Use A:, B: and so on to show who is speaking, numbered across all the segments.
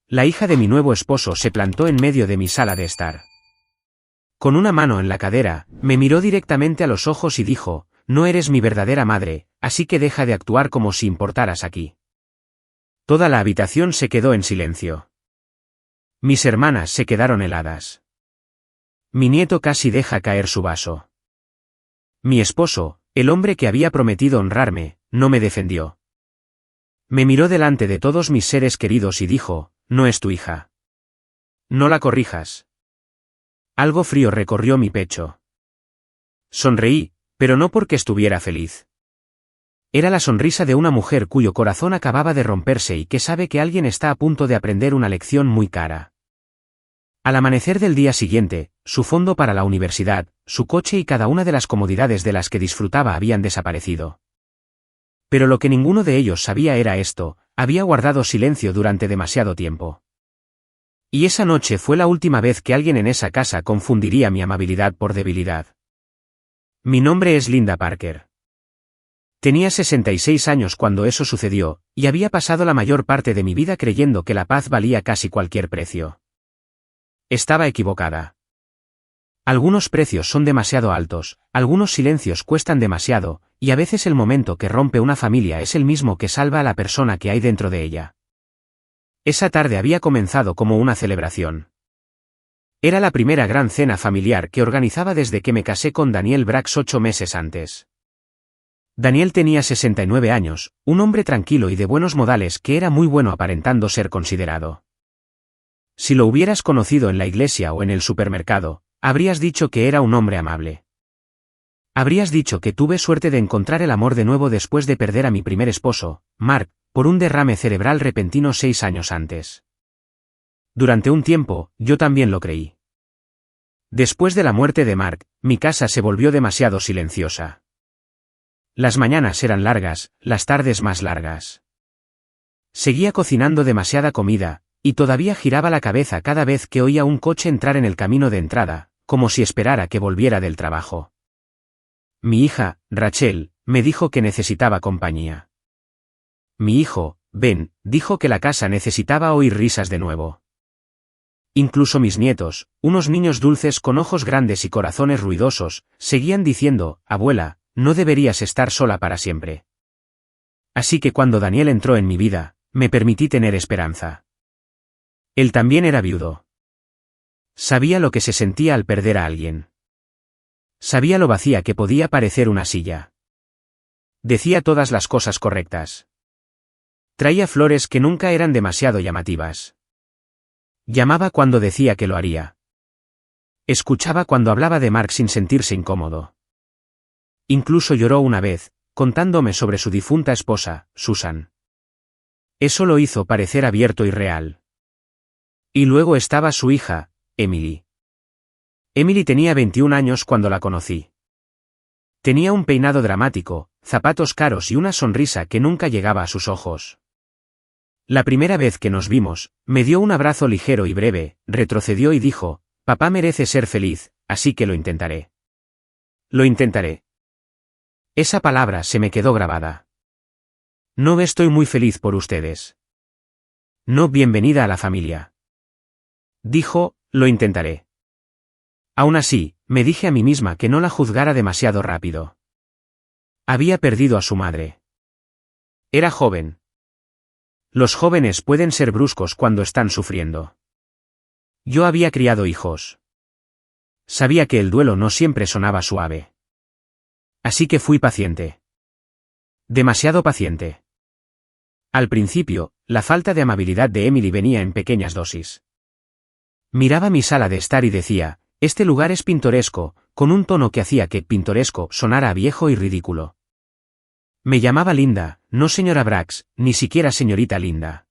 A: la hija de mi nuevo esposo se plantó en medio de mi sala de estar. Con una mano en la cadera, me miró directamente a los ojos y dijo, no eres mi verdadera madre, así que deja de actuar como si importaras aquí. Toda la habitación se quedó en silencio. Mis hermanas se quedaron heladas. Mi nieto casi deja caer su vaso. Mi esposo, el hombre que había prometido honrarme, no me defendió. Me miró delante de todos mis seres queridos y dijo, no es tu hija. No la corrijas. Algo frío recorrió mi pecho. Sonreí, pero no porque estuviera feliz. Era la sonrisa de una mujer cuyo corazón acababa de romperse y que sabe que alguien está a punto de aprender una lección muy cara. Al amanecer del día siguiente, su fondo para la universidad, su coche y cada una de las comodidades de las que disfrutaba habían desaparecido. Pero lo que ninguno de ellos sabía era esto, había guardado silencio durante demasiado tiempo. Y esa noche fue la última vez que alguien en esa casa confundiría mi amabilidad por debilidad. Mi nombre es Linda Parker. Tenía 66 años cuando eso sucedió, y había pasado la mayor parte de mi vida creyendo que la paz valía casi cualquier precio. Estaba equivocada. Algunos precios son demasiado altos, algunos silencios cuestan demasiado, y a veces el momento que rompe una familia es el mismo que salva a la persona que hay dentro de ella. Esa tarde había comenzado como una celebración. Era la primera gran cena familiar que organizaba desde que me casé con Daniel Brax 8 meses antes. Daniel tenía 69 años, un hombre tranquilo y de buenos modales que era muy bueno aparentando ser considerado. Si lo hubieras conocido en la iglesia o en el supermercado, habrías dicho que era un hombre amable. Habrías dicho que tuve suerte de encontrar el amor de nuevo después de perder a mi primer esposo, Mark, por un derrame cerebral repentino 6 años antes. Durante un tiempo, yo también lo creí. Después de la muerte de Mark, mi casa se volvió demasiado silenciosa. Las mañanas eran largas, las tardes más largas. Seguía cocinando demasiada comida, y todavía giraba la cabeza cada vez que oía un coche entrar en el camino de entrada, como si esperara que volviera del trabajo. Mi hija, Rachel, me dijo que necesitaba compañía. Mi hijo, Ben, dijo que la casa necesitaba oír risas de nuevo. Incluso mis nietos, unos niños dulces con ojos grandes y corazones ruidosos, seguían diciendo, abuela, no deberías estar sola para siempre. Así que cuando Daniel entró en mi vida, me permití tener esperanza. Él también era viudo. Sabía lo que se sentía al perder a alguien. Sabía lo vacía que podía parecer una silla. Decía todas las cosas correctas. Traía flores que nunca eran demasiado llamativas. Llamaba cuando decía que lo haría. Escuchaba cuando hablaba de Mark sin sentirse incómodo. Incluso lloró una vez, contándome sobre su difunta esposa, Susan. Eso lo hizo parecer abierto y real. Y luego estaba su hija, Emily. Emily tenía 21 años cuando la conocí. Tenía un peinado dramático, zapatos caros y una sonrisa que nunca llegaba a sus ojos. La primera vez que nos vimos, me dio un abrazo ligero y breve, retrocedió y dijo, papá merece ser feliz, así que lo intentaré. Lo intentaré. Esa palabra se me quedó grabada. No estoy muy feliz por ustedes. No, bienvenida a la familia. Dijo, lo intentaré. Aún así, me dije a mí misma que no la juzgara demasiado rápido. Había perdido a su madre. Era joven. Los jóvenes pueden ser bruscos cuando están sufriendo. Yo había criado hijos. Sabía que el duelo no siempre sonaba suave. Así que fui paciente. Demasiado paciente. Al principio, la falta de amabilidad de Emily venía en pequeñas dosis. Miraba mi sala de estar y decía, este lugar es pintoresco, con un tono que hacía que pintoresco sonara a viejo y ridículo. Me llamaba Linda, no señora Brax, ni siquiera señorita Linda.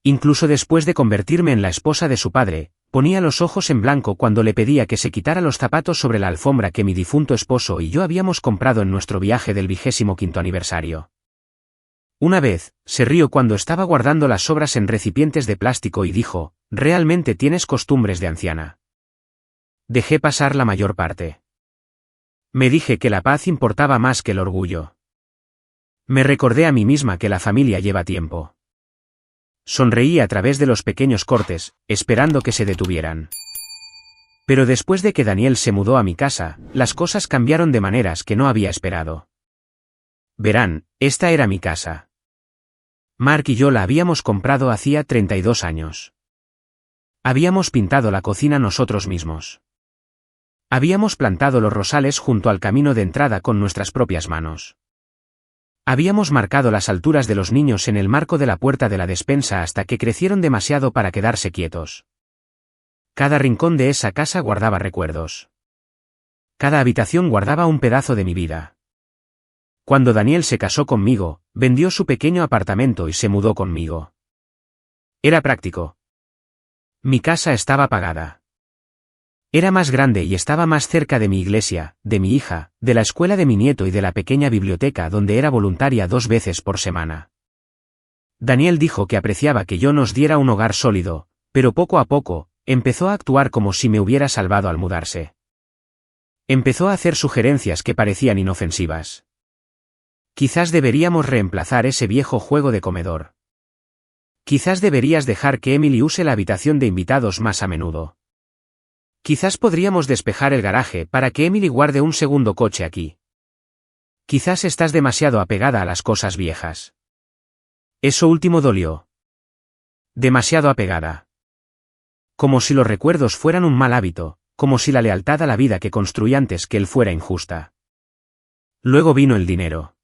A: Incluso después de convertirme en la esposa de su padre, ponía los ojos en blanco cuando le pedía que se quitara los zapatos sobre la alfombra que mi difunto esposo y yo habíamos comprado en nuestro viaje del 25º aniversario. Una vez, se rió cuando estaba guardando las sobras en recipientes de plástico y dijo, realmente tienes costumbres de anciana. Dejé pasar la mayor parte. Me dije que la paz importaba más que el orgullo. Me recordé a mí misma que la familia lleva tiempo. sonreí a través de los pequeños cortes, esperando que se detuvieran. Pero después de que Daniel se mudó a mi casa, las cosas cambiaron de maneras que no había esperado. Verán, esta era mi casa. Mark y yo la habíamos comprado hacía 32 años. Habíamos pintado la cocina nosotros mismos. Habíamos plantado los rosales junto al camino de entrada con nuestras propias manos. Habíamos marcado las alturas de los niños en el marco de la puerta de la despensa hasta que crecieron demasiado para quedarse quietos. Cada rincón de esa casa guardaba recuerdos. Cada habitación guardaba un pedazo de mi vida. Cuando Daniel se casó conmigo, vendió su pequeño apartamento y se mudó conmigo. Era práctico. Mi casa estaba pagada. Era más grande y estaba más cerca de mi iglesia, de mi hija, de la escuela de mi nieto y de la pequeña biblioteca donde era voluntaria 2 veces por semana. Daniel dijo que apreciaba que yo nos diera un hogar sólido, pero poco a poco, empezó a actuar como si me hubiera salvado al mudarse. Empezó a hacer sugerencias que parecían inofensivas. Quizás deberíamos reemplazar ese viejo juego de comedor. Quizás deberías dejar que Emily use la habitación de invitados más a menudo. Quizás podríamos despejar el garaje para que Emily guarde un segundo coche aquí. Quizás estás demasiado apegada a las cosas viejas. Eso último dolió. Demasiado apegada. Como si los recuerdos fueran un mal hábito, como si la lealtad a la vida que construí antes que él fuera injusta. Luego vino el dinero.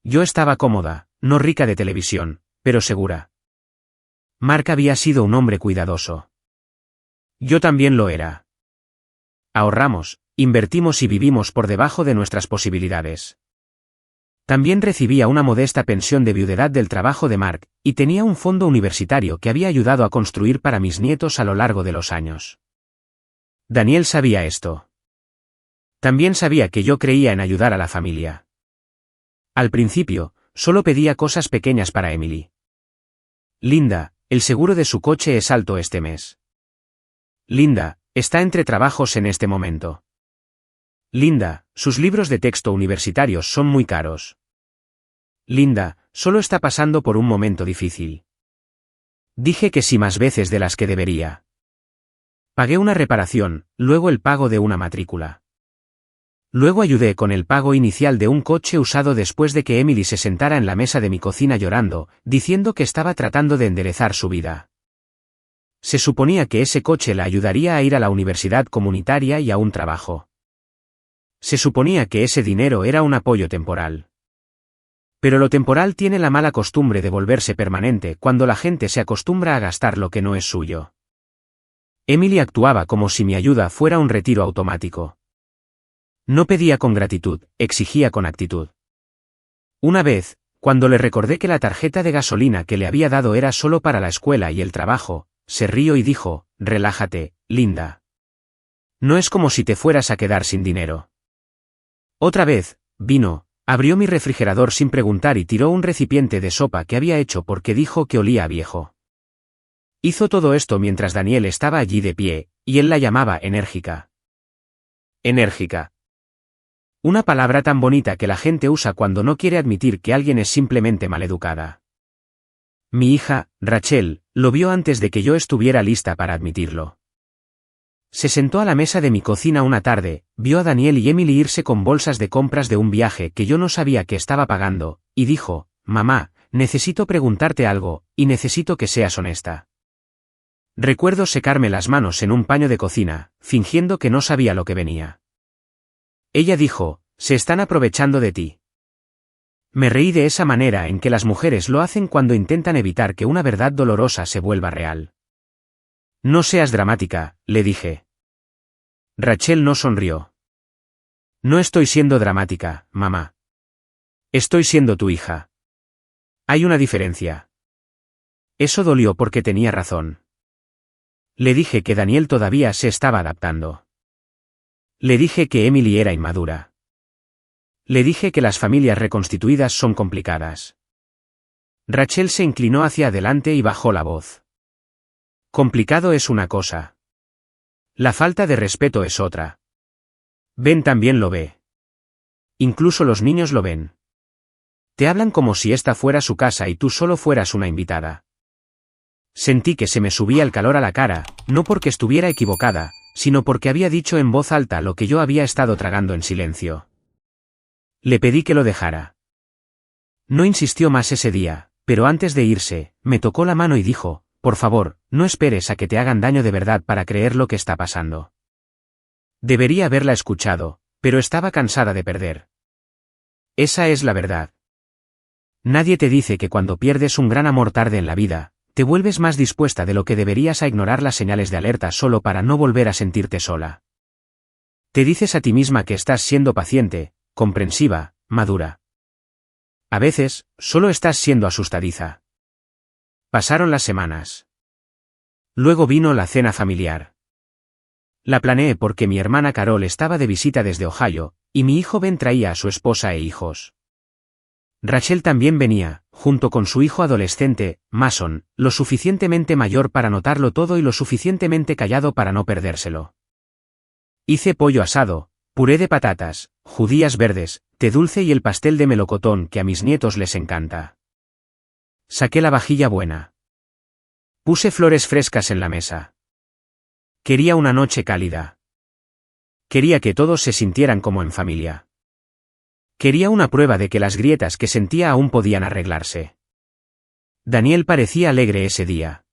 A: Yo estaba cómoda, no rica de televisión, pero segura. Mark había sido un hombre cuidadoso. Yo también lo era. Ahorramos, invertimos y vivimos por debajo de nuestras posibilidades. También recibía una modesta pensión de viudedad del trabajo de Mark, y tenía un fondo universitario que había ayudado a construir para mis nietos a lo largo de los años. Daniel sabía esto. También sabía que yo creía en ayudar a la familia. Al principio, solo pedía cosas pequeñas para Emily. Linda, el seguro de su coche es alto este mes. Linda, está entre trabajos en este momento. Linda, sus libros de texto universitarios son muy caros. Linda, solo está pasando por un momento difícil. Dije que sí más veces de las que debería. Pagué una reparación, luego el pago de una matrícula. Luego ayudé con el pago inicial de un coche usado después de que Emily se sentara en la mesa de mi cocina llorando, diciendo que estaba tratando de enderezar su vida. Se suponía que ese coche la ayudaría a ir a la universidad comunitaria y a un trabajo. Se suponía que ese dinero era un apoyo temporal. Pero lo temporal tiene la mala costumbre de volverse permanente cuando la gente se acostumbra a gastar lo que no es suyo. Emily actuaba como si mi ayuda fuera un retiro automático. No pedía con gratitud, exigía con actitud. Una vez, cuando le recordé que la tarjeta de gasolina que le había dado era solo para la escuela y el trabajo, se rió y dijo, relájate, Linda. No es como si te fueras a quedar sin dinero. Otra vez, vino, abrió mi refrigerador sin preguntar y tiró un recipiente de sopa que había hecho porque dijo que olía a viejo. Hizo todo esto mientras Daniel estaba allí de pie, y él la llamaba enérgica. Enérgica. Una palabra tan bonita que la gente usa cuando no quiere admitir que alguien es simplemente maleducada. Mi hija, Rachel, lo vio antes de que yo estuviera lista para admitirlo. Se sentó a la mesa de mi cocina una tarde, vio a Daniel y Emily irse con bolsas de compras de un viaje que yo no sabía que estaba pagando, y dijo, mamá, necesito preguntarte algo, y necesito que seas honesta. Recuerdo secarme las manos en un paño de cocina, fingiendo que no sabía lo que venía. Ella dijo, se están aprovechando de ti. Me reí de esa manera en que las mujeres lo hacen cuando intentan evitar que una verdad dolorosa se vuelva real. No seas dramática, le dije. Rachel no sonrió. No estoy siendo dramática, mamá. Estoy siendo tu hija. Hay una diferencia. Eso dolió porque tenía razón. Le dije que Daniel todavía se estaba adaptando. Le dije que Emily era inmadura. Le dije que las familias reconstituidas son complicadas. Rachel se inclinó hacia adelante y bajó la voz. Complicado es una cosa. La falta de respeto es otra. Ben también lo ve. Incluso los niños lo ven. Te hablan como si esta fuera su casa y tú solo fueras una invitada. Sentí que se me subía el calor a la cara, no porque estuviera equivocada, sino porque había dicho en voz alta lo que yo había estado tragando en silencio. Le pedí que lo dejara. No insistió más ese día, pero antes de irse, me tocó la mano y dijo, por favor, no esperes a que te hagan daño de verdad para creer lo que está pasando. Debería haberla escuchado, pero estaba cansada de perder. Esa es la verdad. Nadie te dice que cuando pierdes un gran amor tarde en la vida, te vuelves más dispuesta de lo que deberías a ignorar las señales de alerta solo para no volver a sentirte sola. Te dices a ti misma que estás siendo paciente, comprensiva, madura. A veces, solo estás siendo asustadiza. Pasaron las semanas. Luego vino la cena familiar. La planeé porque mi hermana Carol estaba de visita desde Ohio, y mi hijo Ben traía a su esposa e hijos. Rachel también venía, junto con su hijo adolescente, Mason, lo suficientemente mayor para notarlo todo y lo suficientemente callado para no perdérselo. Hice pollo asado, puré de patatas, judías verdes, té dulce y el pastel de melocotón que a mis nietos les encanta. Saqué la vajilla buena. Puse flores frescas en la mesa. Quería una noche cálida. Quería que todos se sintieran como en familia. Quería una prueba de que las grietas que sentía aún podían arreglarse. Daniel parecía alegre ese día.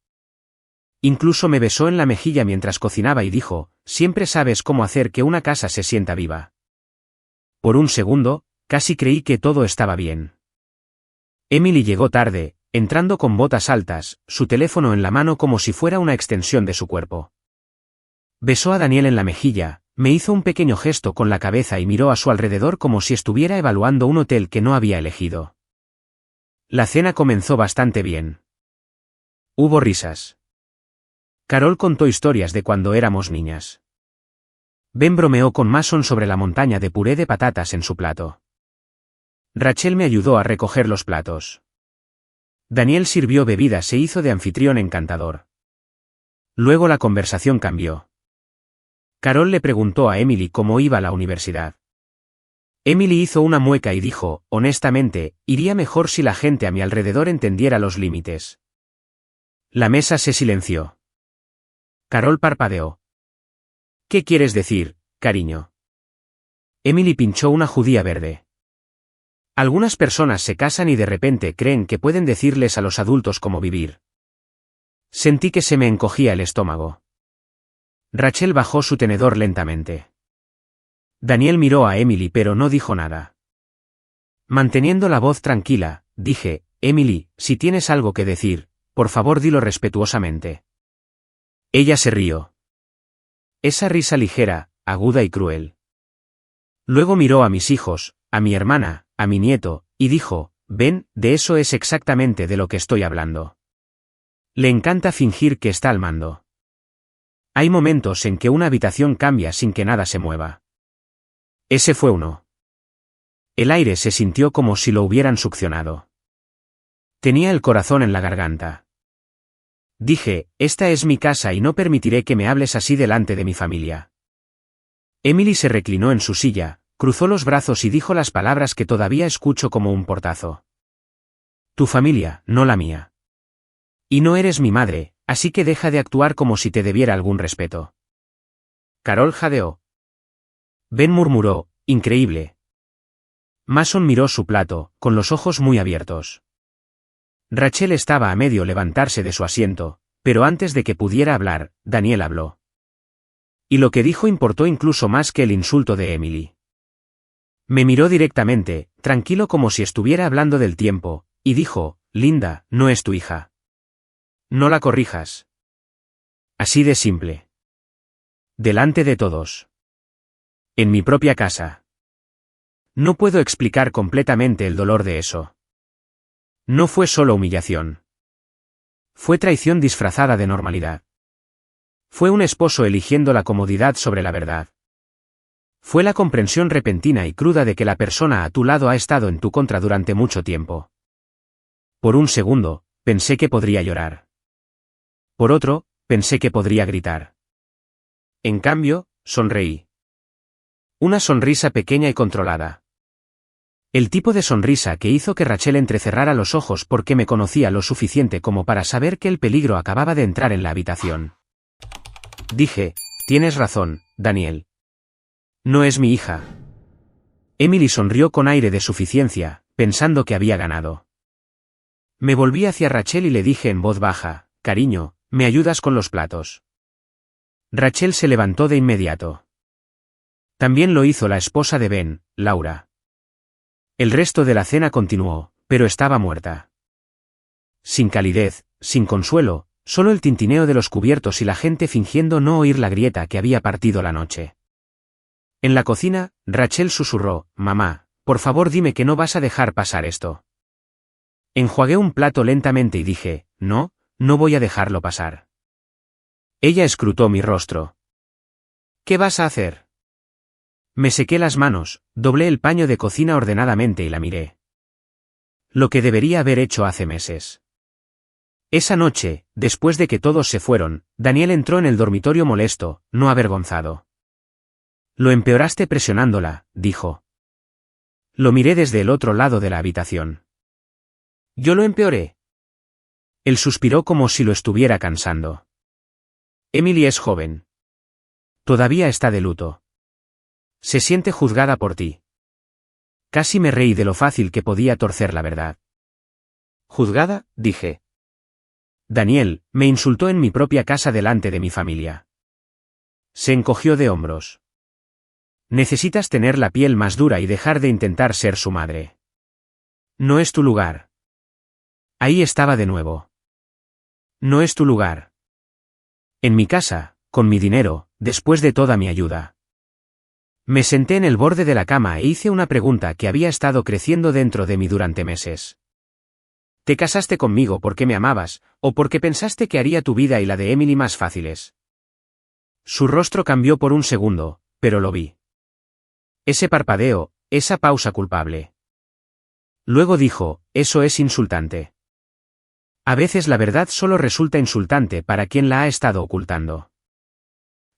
A: Incluso me besó en la mejilla mientras cocinaba y dijo, siempre sabes cómo hacer que una casa se sienta viva. Por un segundo, casi creí que todo estaba bien. Emily llegó tarde, entrando con botas altas, su teléfono en la mano como si fuera una extensión de su cuerpo. Besó a Daniel en la mejilla, me hizo un pequeño gesto con la cabeza y miró a su alrededor como si estuviera evaluando un hotel que no había elegido. La cena comenzó bastante bien. Hubo risas. Carol contó historias de cuando éramos niñas. Ben bromeó con Mason sobre la montaña de puré de patatas en su plato. Rachel me ayudó a recoger los platos. Daniel sirvió bebidas e hizo de anfitrión encantador. Luego la conversación cambió. Carol le preguntó a Emily cómo iba a la universidad. Emily hizo una mueca y dijo, honestamente, iría mejor si la gente a mi alrededor entendiera los límites. La mesa se silenció. Carol parpadeó. ¿Qué quieres decir, cariño? Emily pinchó una judía verde. Algunas personas se casan y de repente creen que pueden decirles a los adultos cómo vivir. Sentí que se me encogía el estómago. Rachel bajó su tenedor lentamente. Daniel miró a Emily pero no dijo nada. Manteniendo la voz tranquila, dije, Emily, si tienes algo que decir, por favor dilo respetuosamente. Ella se rió. Esa risa ligera, aguda y cruel. Luego miró a mis hijos, a mi hermana, a mi nieto, y dijo, ven, de eso es exactamente de lo que estoy hablando. Le encanta fingir que está al mando. Hay momentos en que una habitación cambia sin que nada se mueva. Ese fue uno. El aire se sintió como si lo hubieran succionado. Tenía el corazón en la garganta. Dije, esta es mi casa y no permitiré que me hables así delante de mi familia. Emily se reclinó en su silla, cruzó los brazos y dijo las palabras que todavía escucho como un portazo. Tu familia, no la mía. Y no eres mi madre, así que deja de actuar como si te debiera algún respeto. Carol jadeó. Ben murmuró, increíble. Mason miró su plato, con los ojos muy abiertos. Rachel estaba a medio levantarse de su asiento, pero antes de que pudiera hablar, Daniel habló. Y lo que dijo importó incluso más que el insulto de Emily. Me miró directamente, tranquilo como si estuviera hablando del tiempo, y dijo, Linda, no es tu hija. No la corrijas. Así de simple. Delante de todos. En mi propia casa. No puedo explicar completamente el dolor de eso. No fue solo humillación. Fue traición disfrazada de normalidad. Fue un esposo eligiendo la comodidad sobre la verdad. Fue la comprensión repentina y cruda de que la persona a tu lado ha estado en tu contra durante mucho tiempo. Por un segundo, pensé que podría llorar. Por otro, pensé que podría gritar. En cambio, sonreí. Una sonrisa pequeña y controlada. El tipo de sonrisa que hizo que Rachel entrecerrara los ojos porque me conocía lo suficiente como para saber que el peligro acababa de entrar en la habitación. Dije, tienes razón, Daniel. No es mi hija. Emily sonrió con aire de suficiencia, pensando que había ganado. Me volví hacia Rachel y le dije en voz baja, cariño, ¿me ayudas con los platos? Rachel se levantó de inmediato. También lo hizo la esposa de Ben, Laura. El resto de la cena continuó, pero estaba muerta. Sin calidez, sin consuelo, solo el tintineo de los cubiertos y la gente fingiendo no oír la grieta que había partido la noche. En la cocina, Rachel susurró, mamá, por favor dime que no vas a dejar pasar esto. Enjuagué un plato lentamente y dije, no, no voy a dejarlo pasar. Ella escrutó mi rostro. ¿Qué vas a hacer? Me sequé las manos, doblé el paño de cocina ordenadamente y la miré. Lo que debería haber hecho hace meses. Esa noche, después de que todos se fueron, Daniel entró en el dormitorio molesto, no avergonzado. Lo empeoraste presionándola, dijo. Lo miré desde el otro lado de la habitación. Yo lo empeoré. Él suspiró como si lo estuviera cansando. Emily es joven. Todavía está de luto. Se siente juzgada por ti. Casi me reí de lo fácil que podía torcer la verdad. ¿Juzgada?, dije. Daniel, me insultó en mi propia casa delante de mi familia. Se encogió de hombros. Necesitas tener la piel más dura y dejar de intentar ser su madre. No es tu lugar. Ahí estaba de nuevo. No es tu lugar. En mi casa, con mi dinero, después de toda mi ayuda. Me senté en el borde de la cama e hice una pregunta que había estado creciendo dentro de mí durante meses. ¿Te casaste conmigo porque me amabas, o porque pensaste que haría tu vida y la de Emily más fáciles? Su rostro cambió por un segundo, pero lo vi. Ese parpadeo, esa pausa culpable. Luego dijo, eso es insultante. A veces la verdad solo resulta insultante para quien la ha estado ocultando.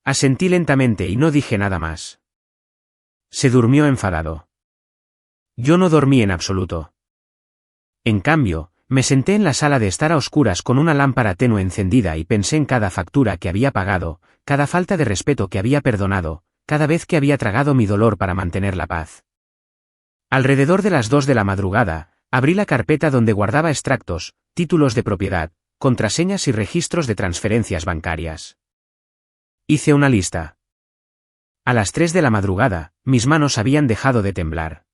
A: Asentí lentamente y no dije nada más. Se durmió enfadado. Yo no dormí en absoluto. En cambio, me senté en la sala de estar a oscuras con una lámpara tenue encendida y pensé en cada factura que había pagado, cada falta de respeto que había perdonado, cada vez que había tragado mi dolor para mantener la paz. Alrededor de las 2 de la madrugada, abrí la carpeta donde guardaba extractos, títulos de propiedad, contraseñas y registros de transferencias bancarias. Hice una lista. A las 3 de la madrugada, mis manos habían dejado de temblar.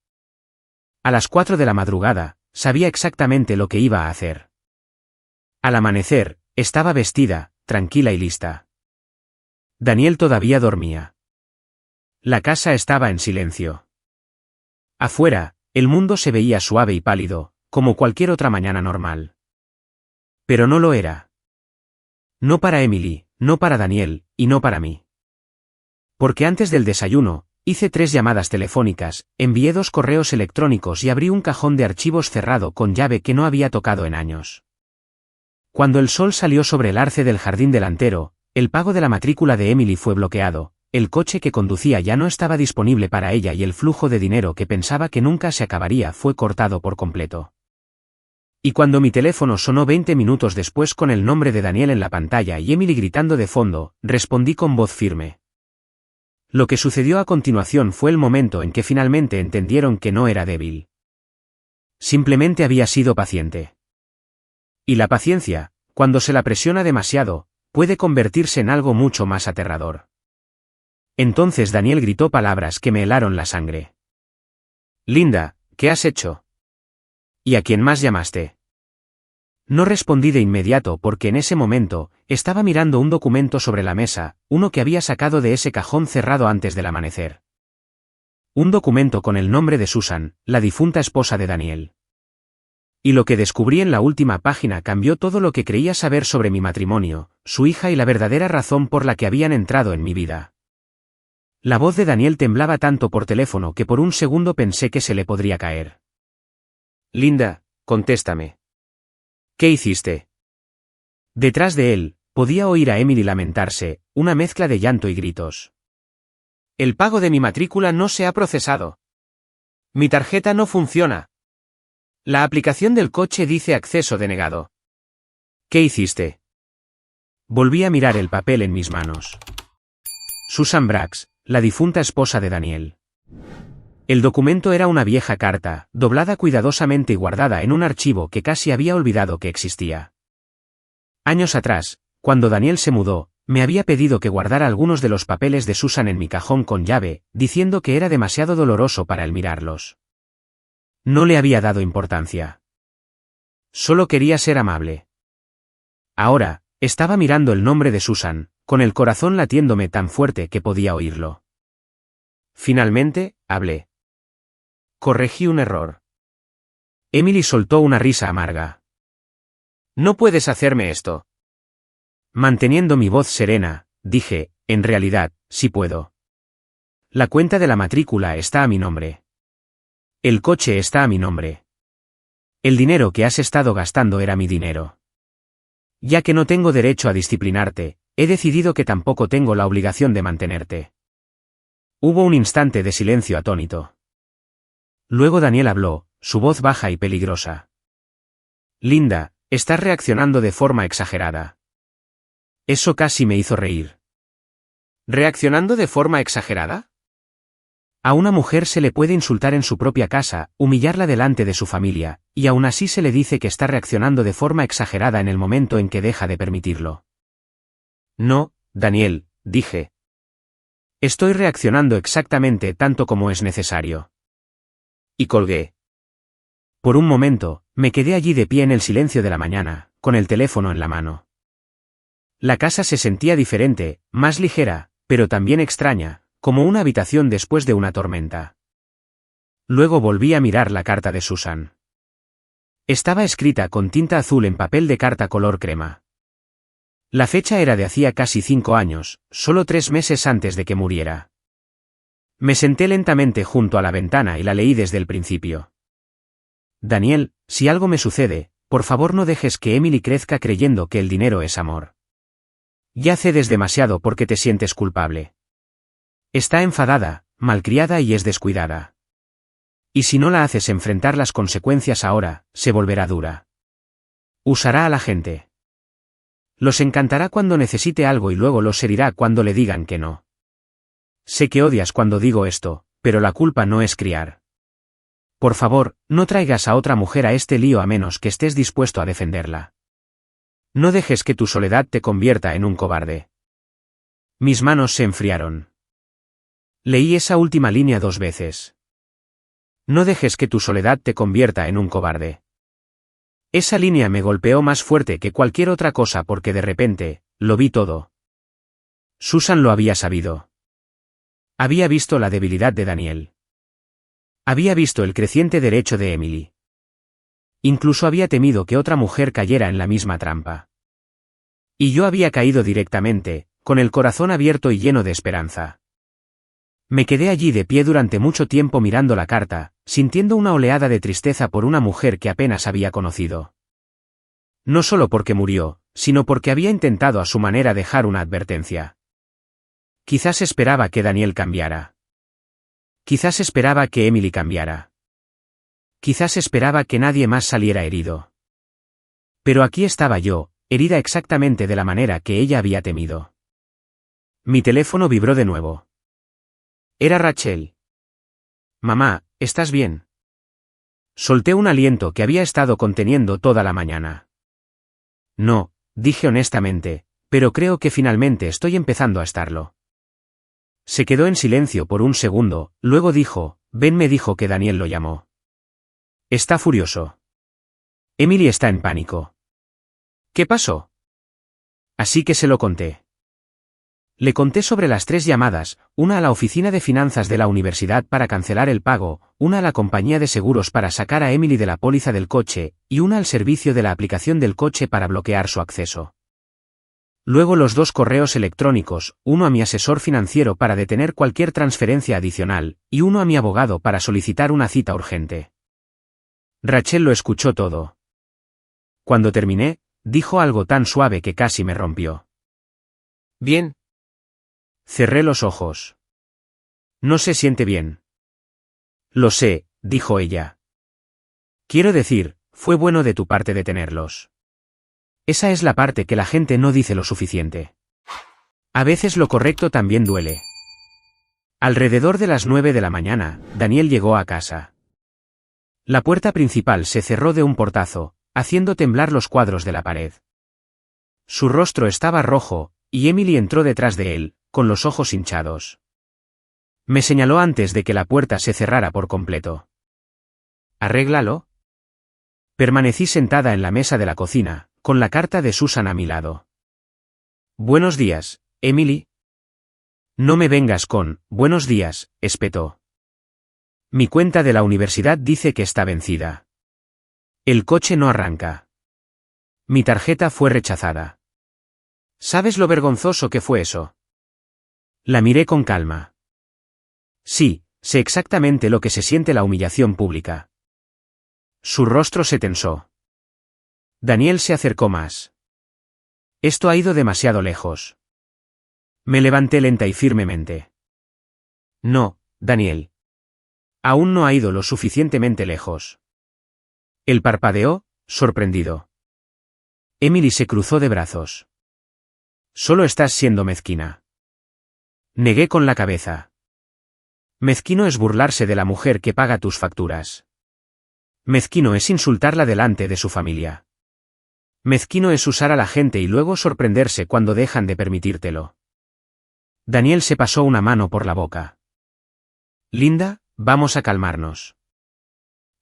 A: A las 4 de la madrugada, sabía exactamente lo que iba a hacer. Al amanecer, estaba vestida, tranquila y lista. Daniel todavía dormía. La casa estaba en silencio. Afuera, el mundo se veía suave y pálido, como cualquier otra mañana normal. Pero no lo era. No para Emily, no para Daniel, y no para mí. Porque antes del desayuno, hice 3 llamadas telefónicas, envié 2 correos electrónicos y abrí un cajón de archivos cerrado con llave que no había tocado en años. Cuando el sol salió sobre el arce del jardín delantero, el pago de la matrícula de Emily fue bloqueado. El coche que conducía ya no estaba disponible para ella y el flujo de dinero que pensaba que nunca se acabaría fue cortado por completo. Y cuando mi teléfono sonó 20 minutos después con el nombre de Daniel en la pantalla y Emily gritando de fondo, respondí con voz firme. Lo que sucedió a continuación fue el momento en que finalmente entendieron que no era débil. Simplemente había sido paciente. Y la paciencia, cuando se la presiona demasiado, puede convertirse en algo mucho más aterrador. Entonces Daniel gritó palabras que me helaron la sangre. Linda, ¿qué has hecho? ¿Y a quién más llamaste? No respondí de inmediato porque en ese momento, estaba mirando un documento sobre la mesa, uno que había sacado de ese cajón cerrado antes del amanecer. Un documento con el nombre de Susan, la difunta esposa de Daniel. Y lo que descubrí en la última página cambió todo lo que creía saber sobre mi matrimonio, su hija y la verdadera razón por la que habían entrado en mi vida. La voz de Daniel temblaba tanto por teléfono que por un segundo pensé que se le podría caer. Linda, contéstame. ¿Qué hiciste? Detrás de él, podía oír a Emily lamentarse, una mezcla de llanto y gritos. El pago de mi matrícula no se ha procesado. Mi tarjeta no funciona. La aplicación del coche dice acceso denegado. ¿Qué hiciste? Volví a mirar el papel en mis manos. Susan Brax, la difunta esposa de Daniel. El documento era una vieja carta, doblada cuidadosamente y guardada en un archivo que casi había olvidado que existía. Años atrás, cuando Daniel se mudó, me había pedido que guardara algunos de los papeles de Susan en mi cajón con llave, diciendo que era demasiado doloroso para él mirarlos. No le había dado importancia. Solo quería ser amable. Ahora, estaba mirando el nombre de Susan, con el corazón latiéndome tan fuerte que podía oírlo. Finalmente, hablé. Corregí un error. Emily soltó una risa amarga. No puedes hacerme esto. Manteniendo mi voz serena, dije, en realidad, sí puedo. La cuenta de la matrícula está a mi nombre. El coche está a mi nombre. El dinero que has estado gastando era mi dinero. Ya que no tengo derecho a disciplinarte, he decidido que tampoco tengo la obligación de mantenerte. Hubo un instante de silencio atónito. Luego Daniel habló, su voz baja y peligrosa. Linda, estás reaccionando de forma exagerada. Eso casi me hizo reír. ¿Reaccionando de forma exagerada? A una mujer se le puede insultar en su propia casa, humillarla delante de su familia, y aún así se le dice que está reaccionando de forma exagerada en el momento en que deja de permitirlo. No, Daniel, dije. Estoy reaccionando exactamente tanto como es necesario. Y colgué. Por un momento, me quedé allí de pie en el silencio de la mañana, con el teléfono en la mano. La casa se sentía diferente, más ligera, pero también extraña, como una habitación después de una tormenta. Luego volví a mirar la carta de Susan. Estaba escrita con tinta azul en papel de carta color crema. La fecha era de hacía casi 5 años, solo 3 meses antes de que muriera. Me senté lentamente junto a la ventana y la leí desde el principio. Daniel, si algo me sucede, por favor no dejes que Emily crezca creyendo que el dinero es amor. Ya cedes demasiado porque te sientes culpable. Está enfadada, malcriada y es descuidada. Y si no la haces enfrentar las consecuencias ahora, se volverá dura. Usará a la gente. Los encantará cuando necesite algo y luego los herirá cuando le digan que no. Sé que odias cuando digo esto, pero la culpa no es criar. Por favor, no traigas a otra mujer a este lío a menos que estés dispuesto a defenderla. No dejes que tu soledad te convierta en un cobarde. Mis manos se enfriaron. Leí esa última línea 2 veces. No dejes que tu soledad te convierta en un cobarde. Esa línea me golpeó más fuerte que cualquier otra cosa porque de repente, lo vi todo. Susan lo había sabido. Había visto la debilidad de Daniel. Había visto el creciente derecho de Emily. Incluso había temido que otra mujer cayera en la misma trampa. Y yo había caído directamente, con el corazón abierto y lleno de esperanza. Me quedé allí de pie durante mucho tiempo mirando la carta, sintiendo una oleada de tristeza por una mujer que apenas había conocido. No solo porque murió, sino porque había intentado a su manera dejar una advertencia. Quizás esperaba que Daniel cambiara. Quizás esperaba que Emily cambiara. Quizás esperaba que nadie más saliera herido. Pero aquí estaba yo, herida exactamente de la manera que ella había temido. Mi teléfono vibró de nuevo. Era Rachel. Mamá, ¿estás bien? Solté un aliento que había estado conteniendo toda la mañana. No, dije honestamente, pero creo que finalmente estoy empezando a estarlo. Se quedó en silencio por un segundo, luego dijo, Ben me dijo que Daniel lo llamó. Está furioso. Emily está en pánico. ¿Qué pasó? Así que se lo conté. Le conté sobre las 3 llamadas, una a la oficina de finanzas de la universidad para cancelar el pago, una a la compañía de seguros para sacar a Emily de la póliza del coche, y una al servicio de la aplicación del coche para bloquear su acceso. Luego los 2 correos electrónicos, uno a mi asesor financiero para detener cualquier transferencia adicional, y uno a mi abogado para solicitar una cita urgente. Rachel lo escuchó todo. Cuando terminé, dijo algo tan suave que casi me rompió. Bien. Cerré los ojos. No se siente bien. Lo sé, dijo ella. Quiero decir, fue bueno de tu parte detenerlos. Esa es la parte que la gente no dice lo suficiente. A veces lo correcto también duele. Alrededor de las 9 de la mañana, Daniel llegó a casa. La puerta principal se cerró de un portazo, haciendo temblar los cuadros de la pared. Su rostro estaba rojo, y Emily entró detrás de él, con los ojos hinchados. Me señaló antes de que la puerta se cerrara por completo. ¿Arréglalo? Permanecí sentada en la mesa de la cocina, con la carta de Susan a mi lado. Buenos días, Emily. No me vengas con, buenos días, espetó. Mi cuenta de la universidad dice que está vencida. El coche no arranca. Mi tarjeta fue rechazada. ¿Sabes lo vergonzoso que fue eso? La miré con calma. Sí, sé exactamente lo que se siente la humillación pública. Su rostro se tensó. Daniel se acercó más. Esto ha ido demasiado lejos. Me levanté lenta y firmemente. No, Daniel. Aún no ha ido lo suficientemente lejos. Él parpadeó, sorprendido. Emily se cruzó de brazos. Solo estás siendo mezquina. Negué con la cabeza. Mezquino es burlarse de la mujer que paga tus facturas. Mezquino es insultarla delante de su familia. Mezquino es usar a la gente y luego sorprenderse cuando dejan de permitírtelo. Daniel se pasó una mano por la boca. Linda, vamos a calmarnos.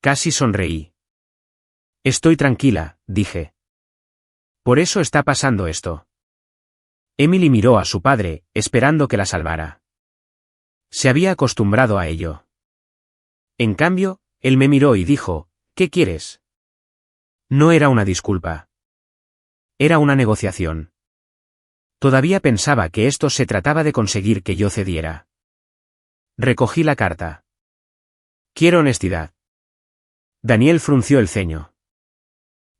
A: Casi sonreí. Estoy tranquila, dije. Por eso está pasando esto. Emily miró a su padre, esperando que la salvara. Se había acostumbrado a ello. En cambio, él me miró y dijo, ¿qué quieres? No era una disculpa. Era una negociación. Todavía pensaba que esto se trataba de conseguir que yo cediera. Recogí la carta. Quiero honestidad. Daniel frunció el ceño.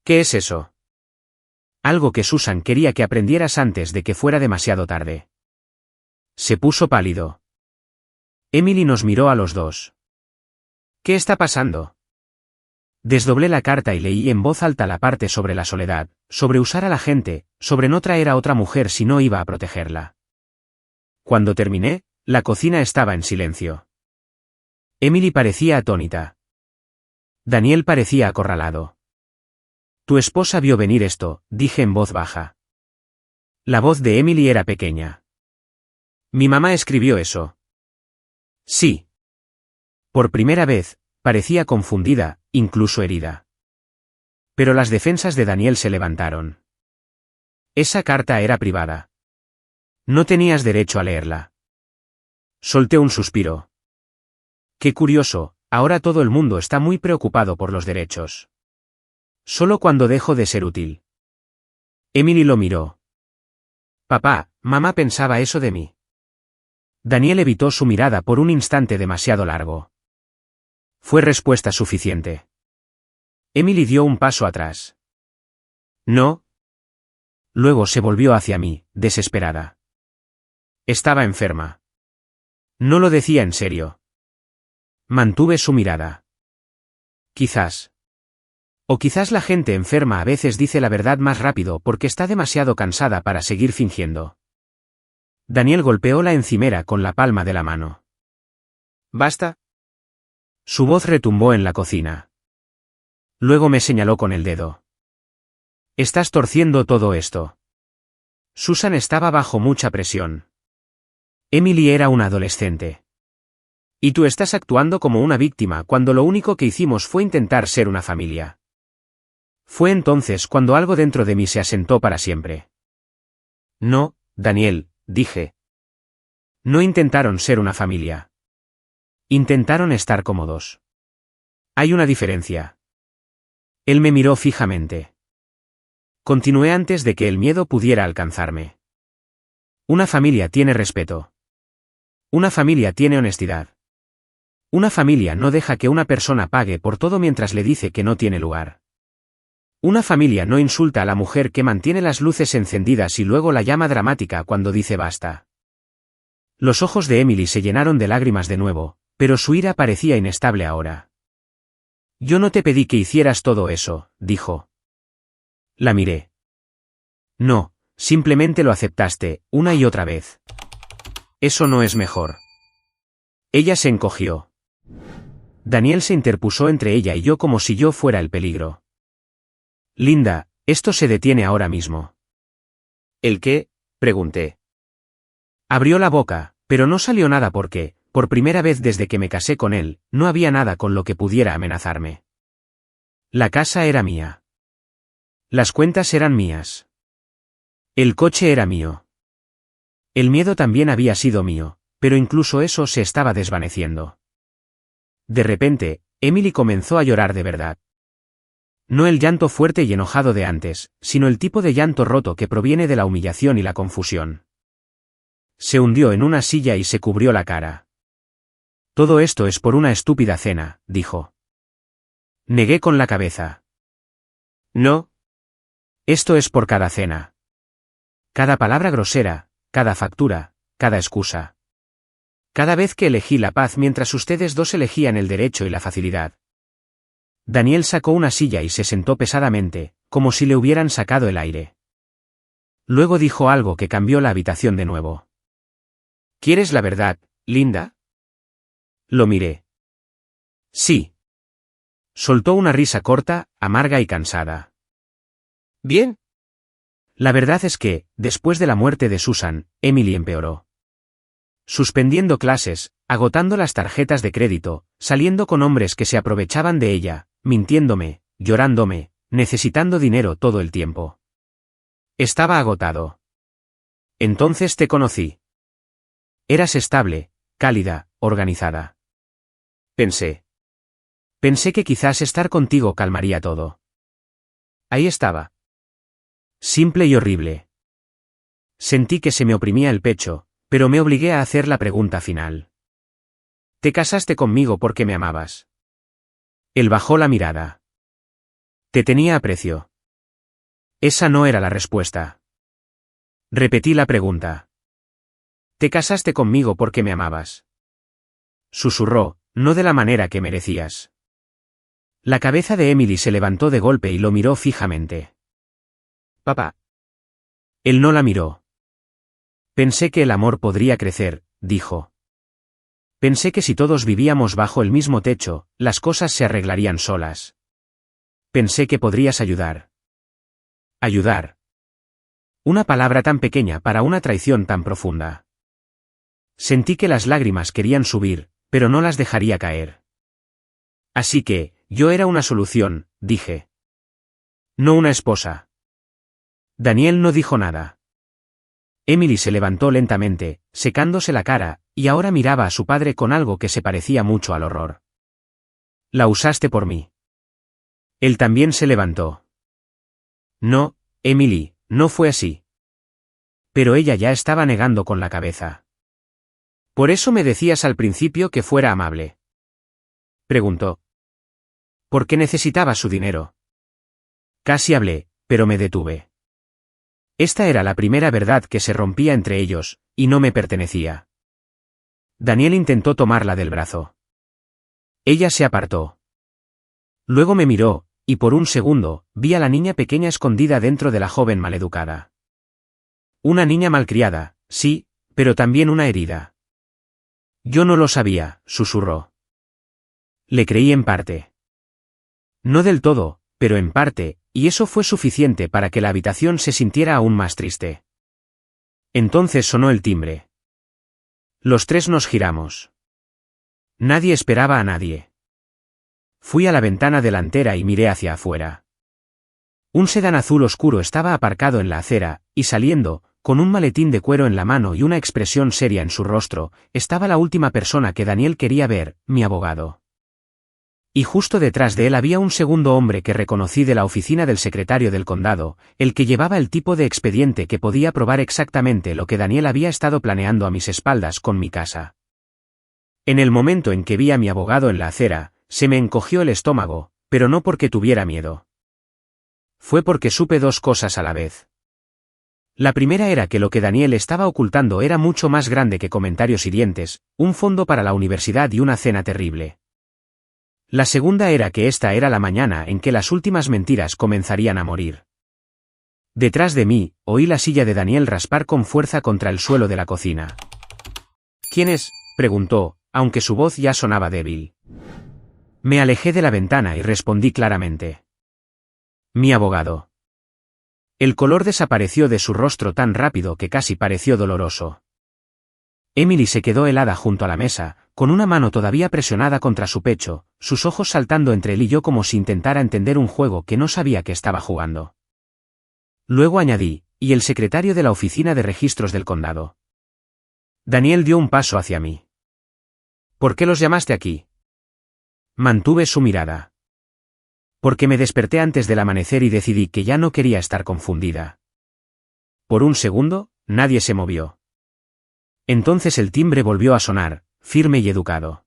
A: ¿Qué es eso? Algo que Susan quería que aprendieras antes de que fuera demasiado tarde. Se puso pálido. Emily nos miró a los dos. ¿Qué está pasando? Desdoblé la carta y leí en voz alta la parte sobre la soledad, sobre usar a la gente, sobre no traer a otra mujer si no iba a protegerla. Cuando terminé, la cocina estaba en silencio. Emily parecía atónita. Daniel parecía acorralado. Tu esposa vio venir esto, dije en voz baja. La voz de Emily era pequeña. Mi mamá escribió eso. Sí. Por primera vez, parecía confundida, incluso herida. Pero las defensas de Daniel se levantaron. Esa carta era privada. No tenías derecho a leerla. Solté un suspiro. Qué curioso, ahora todo el mundo está muy preocupado por los derechos. Solo cuando dejo de ser útil. Emily lo miró. Papá, mamá pensaba eso de mí. Daniel evitó su mirada por un instante demasiado largo. Fue respuesta suficiente. Emily dio un paso atrás. No. Luego se volvió hacia mí, desesperada. Estaba enferma. No lo decía en serio. Mantuve su mirada. Quizás. O quizás la gente enferma a veces dice la verdad más rápido porque está demasiado cansada para seguir fingiendo. Daniel golpeó la encimera con la palma de la mano. ¿Basta? Su voz retumbó en la cocina. Luego me señaló con el dedo. Estás torciendo todo esto. Susan estaba bajo mucha presión. Emily era una adolescente. Y tú estás actuando como una víctima cuando lo único que hicimos fue intentar ser una familia. Fue entonces cuando algo dentro de mí se asentó para siempre. No, Daniel, dije. No intentaron ser una familia. Intentaron estar cómodos. Hay una diferencia. Él me miró fijamente. Continué antes de que el miedo pudiera alcanzarme. Una familia tiene respeto. Una familia tiene honestidad. Una familia no deja que una persona pague por todo mientras le dice que no tiene lugar. Una familia no insulta a la mujer que mantiene las luces encendidas y luego la llama dramática cuando dice basta. Los ojos de Emily se llenaron de lágrimas de nuevo, pero su ira parecía inestable ahora. Yo no te pedí que hicieras todo eso, dijo. La miré. No, simplemente lo aceptaste, una y otra vez. Eso no es mejor. Ella se encogió. Daniel se interpuso entre ella y yo como si yo fuera el peligro. Linda, esto se detiene ahora mismo. ¿El qué? Pregunté. Abrió la boca, pero no salió nada porque, por primera vez desde que me casé con él, no había nada con lo que pudiera amenazarme. La casa era mía. Las cuentas eran mías. El coche era mío. El miedo también había sido mío, pero incluso eso se estaba desvaneciendo. De repente, Emily comenzó a llorar de verdad. No el llanto fuerte y enojado de antes, sino el tipo de llanto roto que proviene de la humillación y la confusión. Se hundió en una silla y se cubrió la cara. Todo esto es por una estúpida cena, dijo. Negué con la cabeza. No. Esto es por cada cena. Cada palabra grosera, cada factura, cada excusa. Cada vez que elegí la paz mientras ustedes dos elegían el derecho y la facilidad. Daniel sacó una silla y se sentó pesadamente, como si le hubieran sacado el aire. Luego dijo algo que cambió la habitación de nuevo. ¿Quieres la verdad, Linda? Lo miré. Sí. Soltó una risa corta, amarga y cansada. Bien. La verdad es que, después de la muerte de Susan, Emily empeoró. Suspendiendo clases, agotando las tarjetas de crédito, saliendo con hombres que se aprovechaban de ella, mintiéndome, llorándome, necesitando dinero todo el tiempo. Estaba agotado. Entonces te conocí. Eras estable, cálida, organizada. Pensé que quizás estar contigo calmaría todo. Ahí estaba. Simple y horrible. Sentí que se me oprimía el pecho, pero me obligué a hacer la pregunta final. ¿Te casaste conmigo porque me amabas? Él bajó la mirada. Te tenía aprecio. Esa no era la respuesta. Repetí la pregunta. ¿Te casaste conmigo porque me amabas? Susurró, no de la manera que merecías. La cabeza de Emily se levantó de golpe y lo miró fijamente. Papá. Él no la miró. Pensé que el amor podría crecer, dijo. Pensé que si todos vivíamos bajo el mismo techo, las cosas se arreglarían solas. Pensé que podrías ayudar. Ayudar. Una palabra tan pequeña para una traición tan profunda. Sentí que las lágrimas querían subir, pero no las dejaría caer. Así que, yo era una solución, dije. No una esposa. Daniel no dijo nada. Emily se levantó lentamente, secándose la cara, y ahora miraba a su padre con algo que se parecía mucho al horror. La usaste por mí. Él también se levantó. No, Emily, no fue así. Pero ella ya estaba negando con la cabeza. ¿Por eso me decías al principio que fuera amable? Preguntó. ¿Por qué necesitaba su dinero? Casi hablé, pero me detuve. Esta era la primera verdad que se rompía entre ellos, y no me pertenecía. Daniel intentó tomarla del brazo. Ella se apartó. Luego me miró, y por un segundo, vi a la niña pequeña escondida dentro de la joven maleducada. Una niña malcriada, sí, pero también una herida. Yo no lo sabía, susurró. Le creí en parte. No del todo, pero en parte, y eso fue suficiente para que la habitación se sintiera aún más triste. Entonces sonó el timbre. Los tres nos giramos. Nadie esperaba a nadie. Fui a la ventana delantera y miré hacia afuera. Un sedán azul oscuro estaba aparcado en la acera, y saliendo, con un maletín de cuero en la mano y una expresión seria en su rostro, estaba la última persona que Daniel quería ver, mi abogado. Y justo detrás de él había un segundo hombre que reconocí de la oficina del secretario del condado, el que llevaba el tipo de expediente que podía probar exactamente lo que Daniel había estado planeando a mis espaldas con mi casa. En el momento en que vi a mi abogado en la acera, se me encogió el estómago, pero no porque tuviera miedo. Fue porque supe dos cosas a la vez. La primera era que lo que Daniel estaba ocultando era mucho más grande que comentarios hirientes, un fondo para la universidad y una cena terrible. La segunda era que esta era la mañana en que las últimas mentiras comenzarían a morir. Detrás de mí, oí la silla de Daniel raspar con fuerza contra el suelo de la cocina. ¿Quién es?, preguntó, aunque su voz ya sonaba débil. Me alejé de la ventana y respondí claramente. Mi abogado. El color desapareció de su rostro tan rápido que casi pareció doloroso. Emily se quedó helada junto a la mesa, con una mano todavía presionada contra su pecho, sus ojos saltando entre él y yo como si intentara entender un juego que no sabía que estaba jugando. Luego añadí, y el secretario de la oficina de registros del condado. Daniel dio un paso hacia mí. ¿Por qué los llamaste aquí? Mantuve su mirada. Porque me desperté antes del amanecer y decidí que ya no quería estar confundida. Por un segundo, nadie se movió. Entonces el timbre volvió a sonar, firme y educado.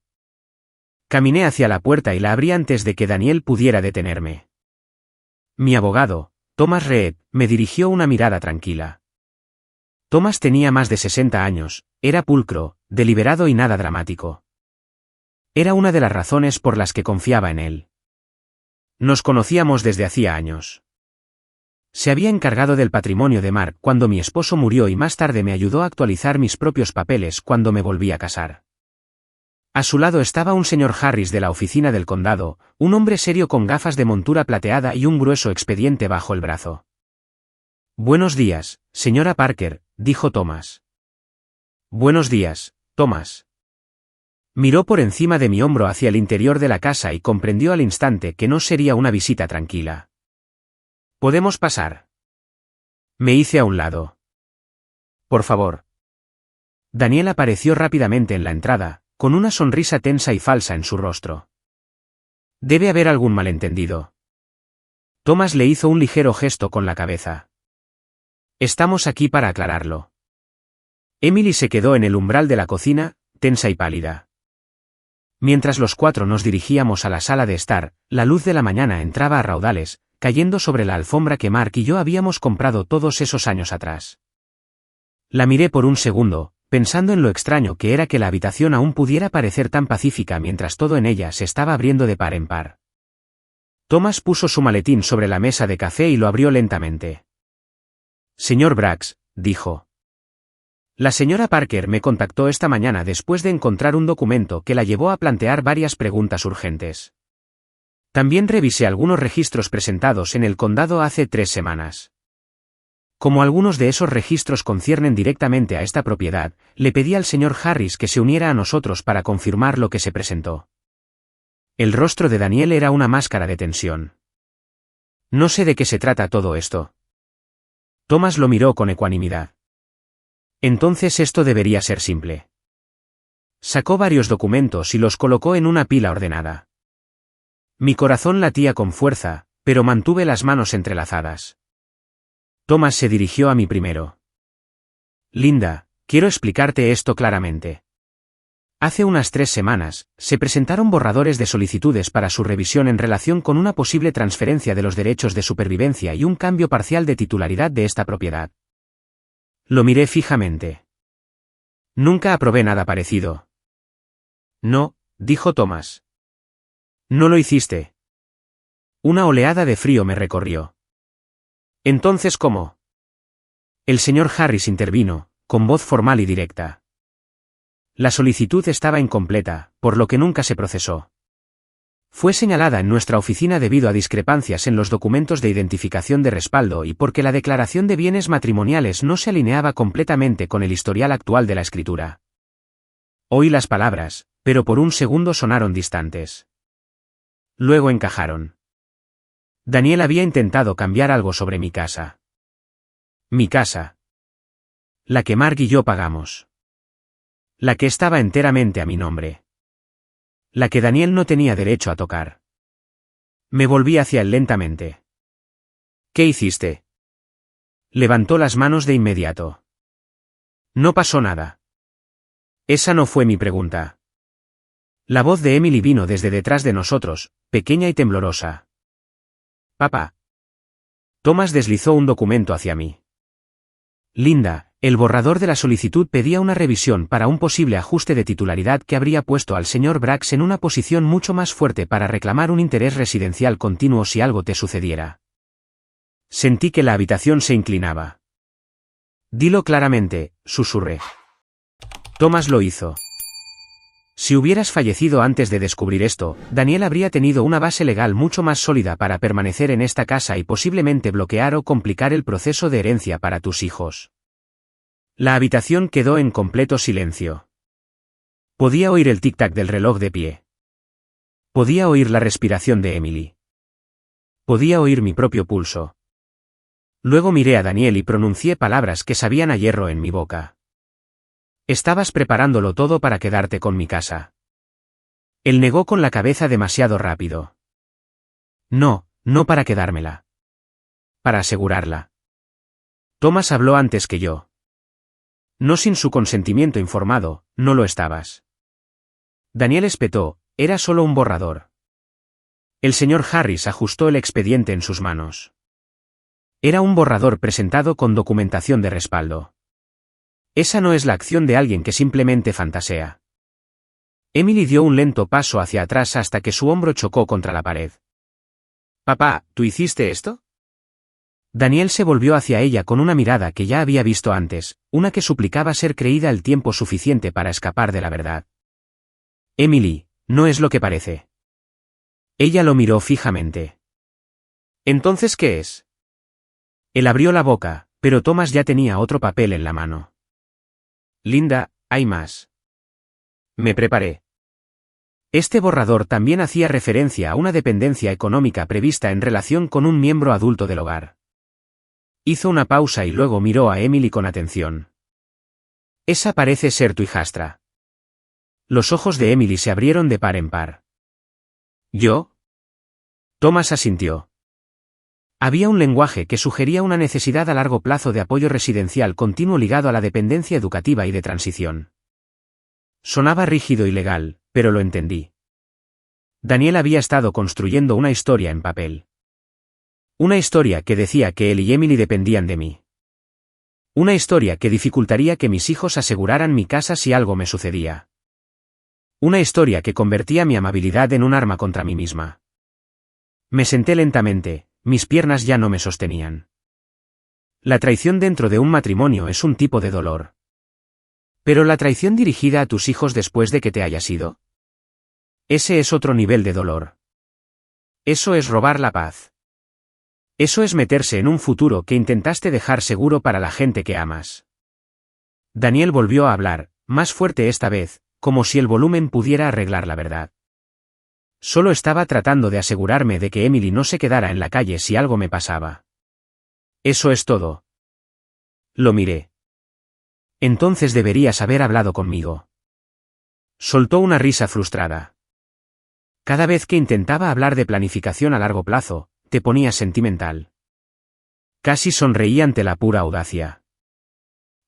A: Caminé hacia la puerta y la abrí antes de que Daniel pudiera detenerme. Mi abogado, Thomas Reed, me dirigió una mirada tranquila. Thomas tenía más de 60 años, era pulcro, deliberado y nada dramático. Era una de las razones por las que confiaba en él. Nos conocíamos desde hacía años. Se había encargado del patrimonio de Mark cuando mi esposo murió y más tarde me ayudó a actualizar mis propios papeles cuando me volví a casar. A su lado estaba un señor Harris de la oficina del condado, un hombre serio con gafas de montura plateada y un grueso expediente bajo el brazo. Buenos días, señora Parker, dijo Thomas. Buenos días, Thomas. Miró por encima de mi hombro hacia el interior de la casa y comprendió al instante que no sería una visita tranquila. ¿Podemos pasar? Me hice a un lado. Por favor. Daniel apareció rápidamente en la entrada, con una sonrisa tensa y falsa en su rostro. Debe haber algún malentendido. Thomas le hizo un ligero gesto con la cabeza. Estamos aquí para aclararlo. Emily se quedó en el umbral de la cocina, tensa y pálida. Mientras los cuatro nos dirigíamos a la sala de estar, la luz de la mañana entraba a raudales, cayendo sobre la alfombra que Mark y yo habíamos comprado todos esos años atrás. La miré por un segundo, pensando en lo extraño que era que la habitación aún pudiera parecer tan pacífica mientras todo en ella se estaba abriendo de par en par. Thomas puso su maletín sobre la mesa de café y lo abrió lentamente. Señor Braggs, dijo. La señora Parker me contactó esta mañana después de encontrar un documento que la llevó a plantear varias preguntas urgentes. También revisé algunos registros presentados en el condado hace 3 semanas. Como algunos de esos registros conciernen directamente a esta propiedad, le pedí al señor Harris que se uniera a nosotros para confirmar lo que se presentó. El rostro de Daniel era una máscara de tensión. No sé de qué se trata todo esto. Thomas lo miró con ecuanimidad. Entonces esto debería ser simple. Sacó varios documentos y los colocó en una pila ordenada. Mi corazón latía con fuerza, pero mantuve las manos entrelazadas. Thomas se dirigió a mí primero. Linda, quiero explicarte esto claramente. Hace unas 3 semanas, se presentaron borradores de solicitudes para su revisión en relación con una posible transferencia de los derechos de supervivencia y un cambio parcial de titularidad de esta propiedad. Lo miré fijamente. Nunca aprobé nada parecido. No, dijo Thomas. No lo hiciste. Una oleada de frío me recorrió. Entonces, ¿cómo? El señor Harris intervino, con voz formal y directa. La solicitud estaba incompleta, por lo que nunca se procesó. Fue señalada en nuestra oficina debido a discrepancias en los documentos de identificación de respaldo y porque la declaración de bienes matrimoniales no se alineaba completamente con el historial actual de la escritura. Oí las palabras, pero por un segundo sonaron distantes. Luego encajaron. Daniel había intentado cambiar algo sobre mi casa. Mi casa. La que Mark y yo pagamos. La que estaba enteramente a mi nombre. La que Daniel no tenía derecho a tocar. Me volví hacia él lentamente. ¿Qué hiciste? Levantó las manos de inmediato. No pasó nada. Esa no fue mi pregunta. La voz de Emily vino desde detrás de nosotros, pequeña y temblorosa. Papá. Thomas deslizó un documento hacia mí. Linda, El borrador de la solicitud pedía una revisión para un posible ajuste de titularidad que habría puesto al señor Brax en una posición mucho más fuerte para reclamar un interés residencial continuo si algo te sucediera. Sentí que la habitación se inclinaba. Dilo claramente, susurré. Thomas lo hizo. Si hubieras fallecido antes de descubrir esto, Daniel habría tenido una base legal mucho más sólida para permanecer en esta casa y posiblemente bloquear o complicar el proceso de herencia para tus hijos. La habitación quedó en completo silencio. Podía oír el tic-tac del reloj de pie. Podía oír la respiración de Emily. Podía oír mi propio pulso. Luego miré a Daniel y pronuncié palabras que sabían a hierro en mi boca. Estabas preparándolo todo para quedarte con mi casa. Él negó con la cabeza demasiado rápido. No, no para quedármela. Para asegurarla. Thomas habló antes que yo. No sin su consentimiento informado, no lo estabas. Daniel espetó, era solo un borrador. El señor Harris ajustó el expediente en sus manos. Era un borrador presentado con documentación de respaldo. Esa no es la acción de alguien que simplemente fantasea. Emily dio un lento paso hacia atrás hasta que su hombro chocó contra la pared. «Papá, ¿tú hiciste esto?» Daniel se volvió hacia ella con una mirada que ya había visto antes, una que suplicaba ser creída el tiempo suficiente para escapar de la verdad. «Emily, no es lo que parece». Ella lo miró fijamente. «¿Entonces qué es?» Él abrió la boca, pero Thomas ya tenía otro papel en la mano. «Linda, hay más». Me preparé. Este borrador también hacía referencia a una dependencia económica prevista en relación con un miembro adulto del hogar. Hizo una pausa y luego miró a Emily con atención. «Esa parece ser tu hijastra». Los ojos de Emily se abrieron de par en par. ¿Yo? Thomas asintió. Había un lenguaje que sugería una necesidad a largo plazo de apoyo residencial continuo ligado a la dependencia educativa y de transición. Sonaba rígido y legal, pero lo entendí. Daniel había estado construyendo una historia en papel. Una historia que decía que él y Emily dependían de mí. Una historia que dificultaría que mis hijos aseguraran mi casa si algo me sucedía. Una historia que convertía mi amabilidad en un arma contra mí misma. Me senté lentamente, mis piernas ya no me sostenían. La traición dentro de un matrimonio es un tipo de dolor. Pero la traición dirigida a tus hijos después de que te hayas ido. Ese es otro nivel de dolor. Eso es robar la paz. Eso es meterse en un futuro que intentaste dejar seguro para la gente que amas. Daniel volvió a hablar, más fuerte esta vez, como si el volumen pudiera arreglar la verdad. Solo estaba tratando de asegurarme de que Emily no se quedara en la calle si algo me pasaba. Eso es todo. Lo miré. Entonces deberías haber hablado conmigo. Soltó una risa frustrada. Cada vez que intentaba hablar de planificación a largo plazo, te ponías sentimental. Casi sonreí ante la pura audacia.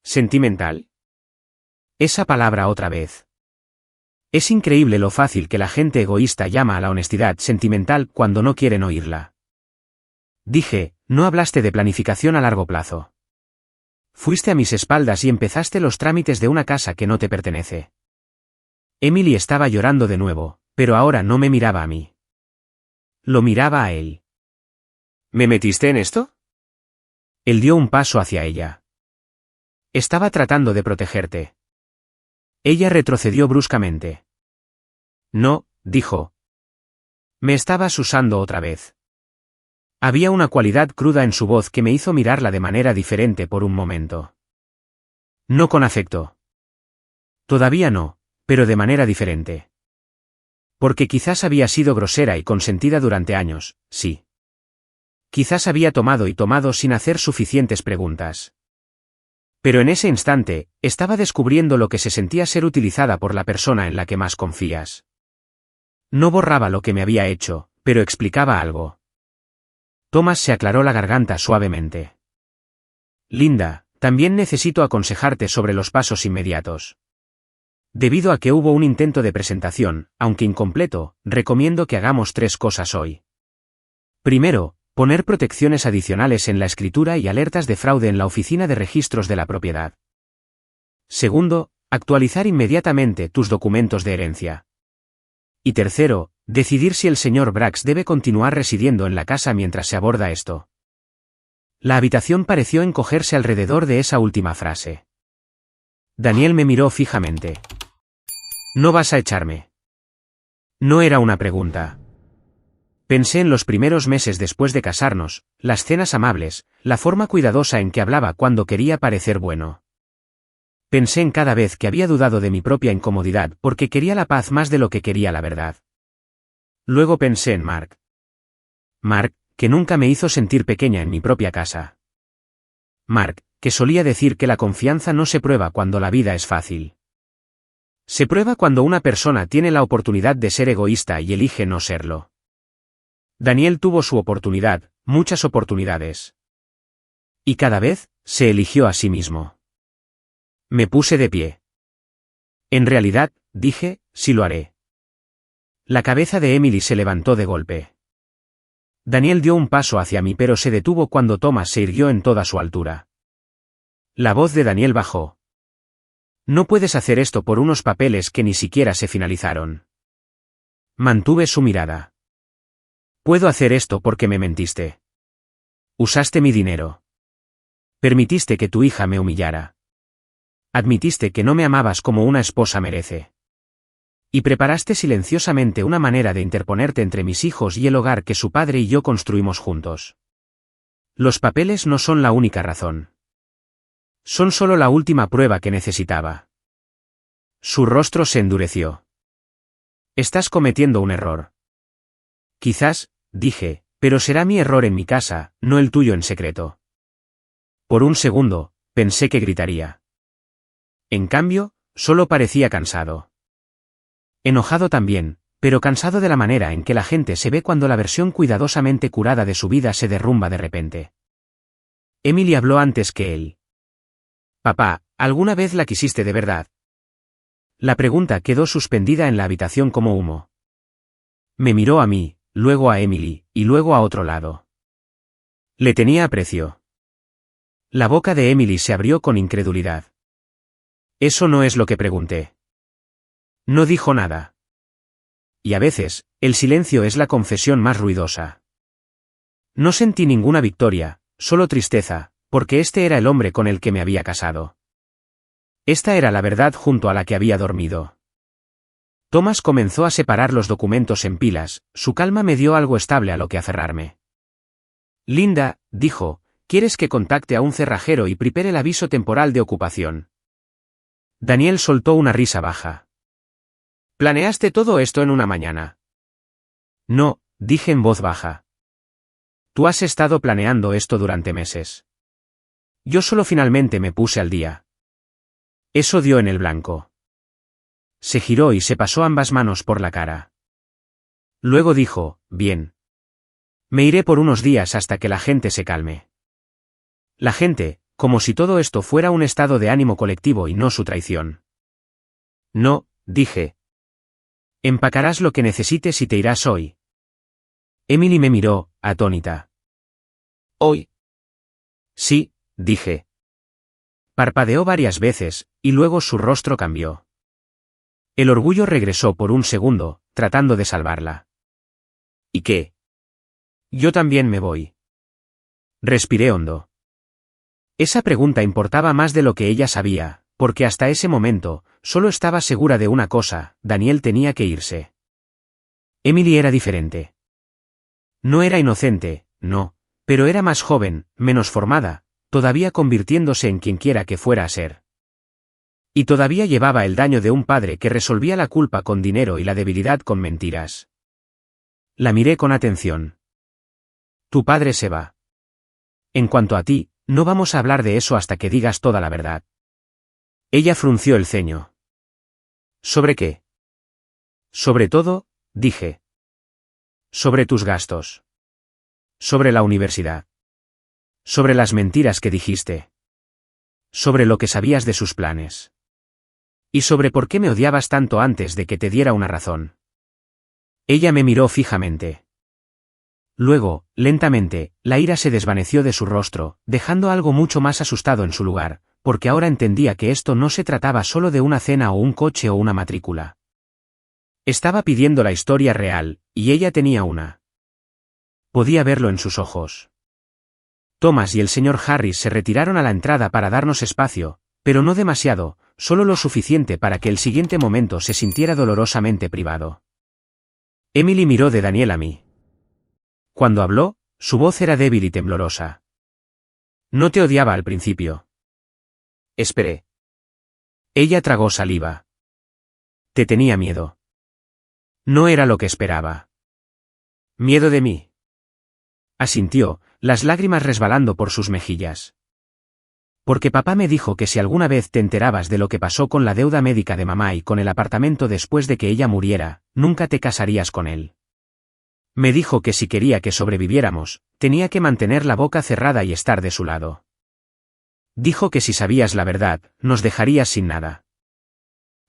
A: ¿Sentimental? Esa palabra otra vez. Es increíble lo fácil que la gente egoísta llama a la honestidad sentimental cuando no quieren oírla. Dije, no hablaste de planificación a largo plazo. Fuiste a mis espaldas y empezaste los trámites de una casa que no te pertenece. Emily estaba llorando de nuevo, pero ahora no me miraba a mí. Lo miraba a él. ¿Me metiste en esto? Él dio un paso hacia ella. Estaba tratando de protegerte. Ella retrocedió bruscamente. No, dijo. Me estabas usando otra vez. Había una cualidad cruda en su voz que me hizo mirarla de manera diferente por un momento. No con afecto. Todavía no, pero de manera diferente. Porque quizás había sido grosera y consentida durante años, sí. Quizás había tomado y tomado sin hacer suficientes preguntas. Pero en ese instante, estaba descubriendo lo que se sentía ser utilizada por la persona en la que más confías. No borraba lo que me había hecho, pero explicaba algo. Thomas se aclaró la garganta suavemente. Linda, también necesito aconsejarte sobre los pasos inmediatos. Debido a que hubo un intento de presentación, aunque incompleto, recomiendo que hagamos 3 cosas hoy. Primero, poner protecciones adicionales en la escritura y alertas de fraude en la oficina de registros de la propiedad. Segundo, actualizar inmediatamente tus documentos de herencia. Y tercero, decidir si el señor Brax debe continuar residiendo en la casa mientras se aborda esto. La habitación pareció encogerse alrededor de esa última frase. Daniel me miró fijamente. ¿No vas a echarme? No era una pregunta. Pensé en los primeros meses después de casarnos, las cenas amables, la forma cuidadosa en que hablaba cuando quería parecer bueno. Pensé en cada vez que había dudado de mi propia incomodidad porque quería la paz más de lo que quería la verdad. Luego pensé en Mark. Mark, que nunca me hizo sentir pequeña en mi propia casa. Mark, que solía decir que la confianza no se prueba cuando la vida es fácil. Se prueba cuando una persona tiene la oportunidad de ser egoísta y elige no serlo. Daniel tuvo su oportunidad, muchas oportunidades. Y cada vez, se eligió a sí mismo. Me puse de pie. En realidad, dije, sí lo haré. La cabeza de Emily se levantó de golpe. Daniel dio un paso hacia mí pero se detuvo cuando Thomas se irguió en toda su altura. La voz de Daniel bajó. No puedes hacer esto por unos papeles que ni siquiera se finalizaron. Mantuve su mirada. Puedo hacer esto porque me mentiste. Usaste mi dinero. Permitiste que tu hija me humillara. Admitiste que no me amabas como una esposa merece. Y preparaste silenciosamente una manera de interponerte entre mis hijos y el hogar que su padre y yo construimos juntos. Los papeles no son la única razón. Son solo la última prueba que necesitaba. Su rostro se endureció. Estás cometiendo un error. Quizás, dije, pero será mi error en mi casa, no el tuyo en secreto. Por un segundo, pensé que gritaría. En cambio, solo parecía cansado. Enojado también, pero cansado de la manera en que la gente se ve cuando la versión cuidadosamente curada de su vida se derrumba de repente. Emily habló antes que él. Papá, ¿alguna vez la quisiste de verdad? La pregunta quedó suspendida en la habitación como humo. Me miró a mí, luego a Emily, y luego a otro lado. Le tenía aprecio. La boca de Emily se abrió con incredulidad. Eso no es lo que pregunté. No dijo nada. Y a veces, el silencio es la confesión más ruidosa. No sentí ninguna victoria, solo tristeza, porque este era el hombre con el que me había casado. Esta era la verdad junto a la que había dormido. Thomas comenzó a separar los documentos en pilas, su calma me dio algo estable a lo que aferrarme. Linda, dijo, ¿quieres que contacte a un cerrajero y prepare el aviso temporal de ocupación? Daniel soltó una risa baja. ¿Planeaste todo esto en una mañana? No, dije en voz baja. Tú has estado planeando esto durante meses. Yo solo finalmente me puse al día. Eso dio en el blanco. Se giró y se pasó ambas manos por la cara. Luego dijo, bien. Me iré por unos días hasta que la gente se calme. La gente, como si todo esto fuera un estado de ánimo colectivo y no su traición. No, dije. Empacarás lo que necesites y te irás hoy. Emily me miró, atónita. ¿Hoy? Sí, dije. Parpadeó varias veces, y luego su rostro cambió. El orgullo regresó por un segundo, tratando de salvarla. ¿Y qué? Yo también me voy. Respiré hondo. Esa pregunta importaba más de lo que ella sabía, porque hasta ese momento, solo estaba segura de una cosa, Daniel tenía que irse. Emily era diferente. No era inocente, no, pero era más joven, menos formada, todavía convirtiéndose en quien quiera que fuera a ser. Y todavía llevaba el daño de un padre que resolvía la culpa con dinero y la debilidad con mentiras. La miré con atención. Tu padre se va. En cuanto a ti, no vamos a hablar de eso hasta que digas toda la verdad. Ella frunció el ceño. ¿Sobre qué? Sobre todo, dije. Sobre tus gastos. Sobre la universidad. Sobre las mentiras que dijiste. Sobre lo que sabías de sus planes. Y sobre por qué me odiabas tanto antes de que te diera una razón. Ella me miró fijamente. Luego, lentamente, la ira se desvaneció de su rostro, dejando algo mucho más asustado en su lugar, porque ahora entendía que esto no se trataba solo de una cena o un coche o una matrícula. Estaba pidiendo la historia real, y ella tenía una. Podía verlo en sus ojos. Thomas y el señor Harris se retiraron a la entrada para darnos espacio, pero no demasiado, solo lo suficiente para que el siguiente momento se sintiera dolorosamente privado. Emily miró de Daniel a mí. Cuando habló, su voz era débil y temblorosa. No te odiaba al principio. Esperé. Ella tragó saliva. Te tenía miedo. No era lo que esperaba. ¿Miedo de mí? Asintió, las lágrimas resbalando por sus mejillas. Porque papá me dijo que si alguna vez te enterabas de lo que pasó con la deuda médica de mamá y con el apartamento después de que ella muriera, nunca te casarías con él. Me dijo que si quería que sobreviviéramos, tenía que mantener la boca cerrada y estar de su lado. Dijo que si sabías la verdad, nos dejarías sin nada.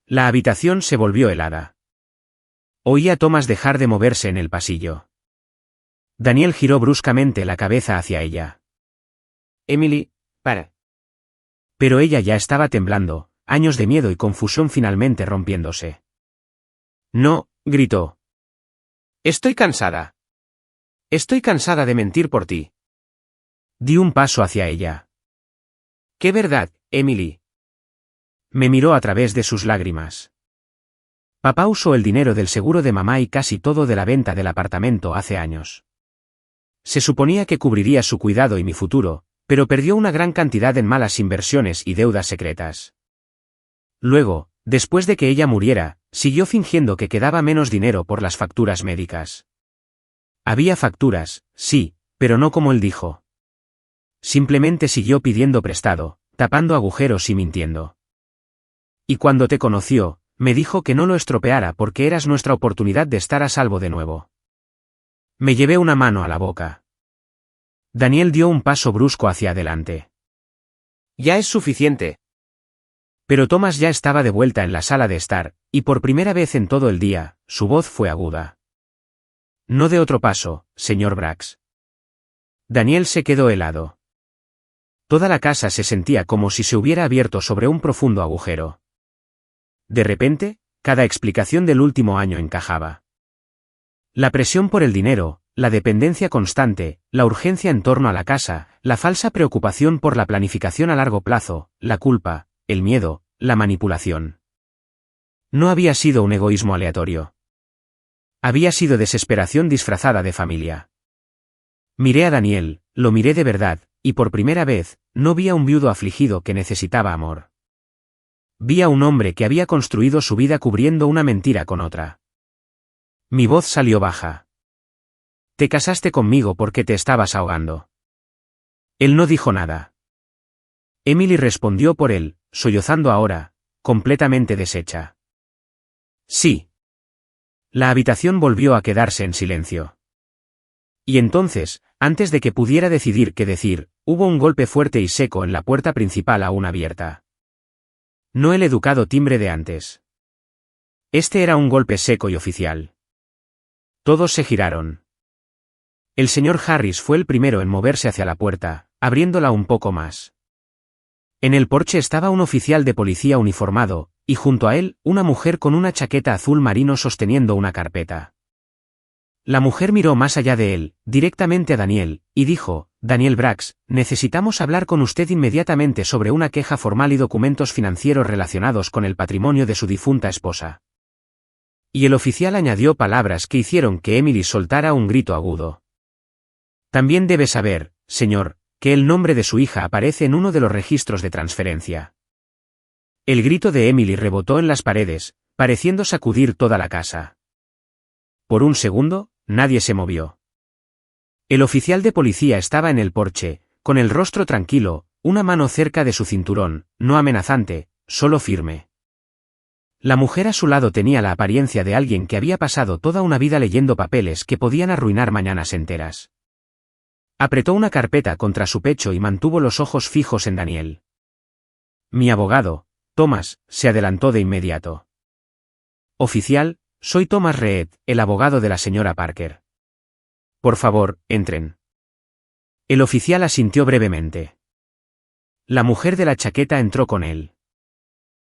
A: La habitación se volvió helada. Oí a Thomas dejar de moverse en el pasillo. Daniel giró bruscamente la cabeza hacia ella. Emily, para. Pero ella ya estaba temblando, años de miedo y confusión finalmente rompiéndose. No, gritó. Estoy cansada. Estoy cansada de mentir por ti. Di un paso hacia ella. ¿Qué verdad, Emily? Me miró a través de sus lágrimas. Papá usó el dinero del seguro de mamá y casi todo de la venta del apartamento hace años. Se suponía que cubriría su cuidado y mi futuro, pero perdió una gran cantidad en malas inversiones y deudas secretas. Luego, después de que ella muriera, siguió fingiendo que quedaba menos dinero por las facturas médicas. Había facturas, sí, pero no como él dijo. Simplemente siguió pidiendo prestado, tapando agujeros y mintiendo. Y cuando te conoció, me dijo que no lo estropeara porque eras nuestra oportunidad de estar a salvo de nuevo. Me llevé una mano a la boca. Daniel dio un paso brusco hacia adelante. Ya es suficiente. Pero Thomas ya estaba de vuelta en la sala de estar, y por primera vez en todo el día, su voz fue aguda. No de otro paso, señor Brax. Daniel se quedó helado. Toda la casa se sentía como si se hubiera abierto sobre un profundo agujero. De repente, cada explicación del último año encajaba. La presión por el dinero, la dependencia constante, la urgencia en torno a la casa, la falsa preocupación por la planificación a largo plazo, la culpa, el miedo, la manipulación. No había sido un egoísmo aleatorio. Había sido desesperación disfrazada de familia. Miré a Daniel, lo miré de verdad, y por primera vez, no vi a un viudo afligido que necesitaba amor. Vi a un hombre que había construido su vida cubriendo una mentira con otra. Mi voz salió baja. Te casaste conmigo porque te estabas ahogando. Él no dijo nada. Emily respondió por él, sollozando ahora, completamente deshecha. Sí. La habitación volvió a quedarse en silencio. Y entonces, antes de que pudiera decidir qué decir, hubo un golpe fuerte y seco en la puerta principal aún abierta. No el educado timbre de antes. Este era un golpe seco y oficial. Todos se giraron. El señor Harris fue el primero en moverse hacia la puerta, abriéndola un poco más. En el porche estaba un oficial de policía uniformado, y junto a él, una mujer con una chaqueta azul marino sosteniendo una carpeta. La mujer miró más allá de él, directamente a Daniel, y dijo, Daniel Brax, necesitamos hablar con usted inmediatamente sobre una queja formal y documentos financieros relacionados con el patrimonio de su difunta esposa. Y el oficial añadió palabras que hicieron que Emily soltara un grito agudo. También debe saber, señor, que el nombre de su hija aparece en uno de los registros de transferencia. El grito de Emily rebotó en las paredes, pareciendo sacudir toda la casa. Por un segundo, nadie se movió. El oficial de policía estaba en el porche, con el rostro tranquilo, una mano cerca de su cinturón, no amenazante, solo firme. La mujer a su lado tenía la apariencia de alguien que había pasado toda una vida leyendo papeles que podían arruinar mañanas enteras. Apretó una carpeta contra su pecho y mantuvo los ojos fijos en Daniel. Mi abogado, Thomas, se adelantó de inmediato. Oficial, soy Thomas Reed, el abogado de la señora Parker. Por favor, entren. El oficial asintió brevemente. La mujer de la chaqueta entró con él.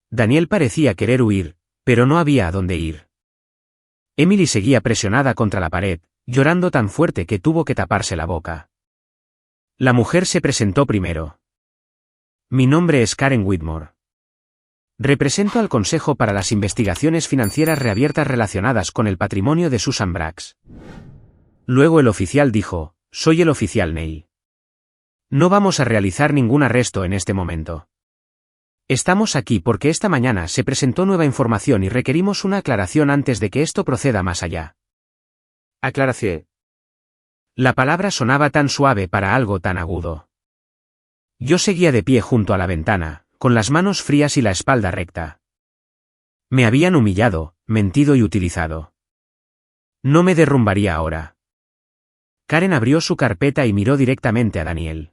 A: Daniel parecía querer huir, pero no había a dónde ir. Emily seguía presionada contra la pared, llorando tan fuerte que tuvo que taparse la boca. La mujer se presentó primero. Mi nombre es Karen Whitmore. Represento al Consejo para las Investigaciones Financieras Reabiertas relacionadas con el patrimonio de Susan Brax. Luego el oficial dijo, soy el oficial Neil. No vamos a realizar ningún arresto en este momento. Estamos aquí porque esta mañana se presentó nueva información y requerimos una aclaración antes de que esto proceda más allá. Aclaración. La palabra sonaba tan suave para algo tan agudo. Yo seguía de pie junto a la ventana, con las manos frías y la espalda recta. Me habían humillado, mentido y utilizado. No me derrumbaría ahora. Karen abrió su carpeta y miró directamente a Daniel.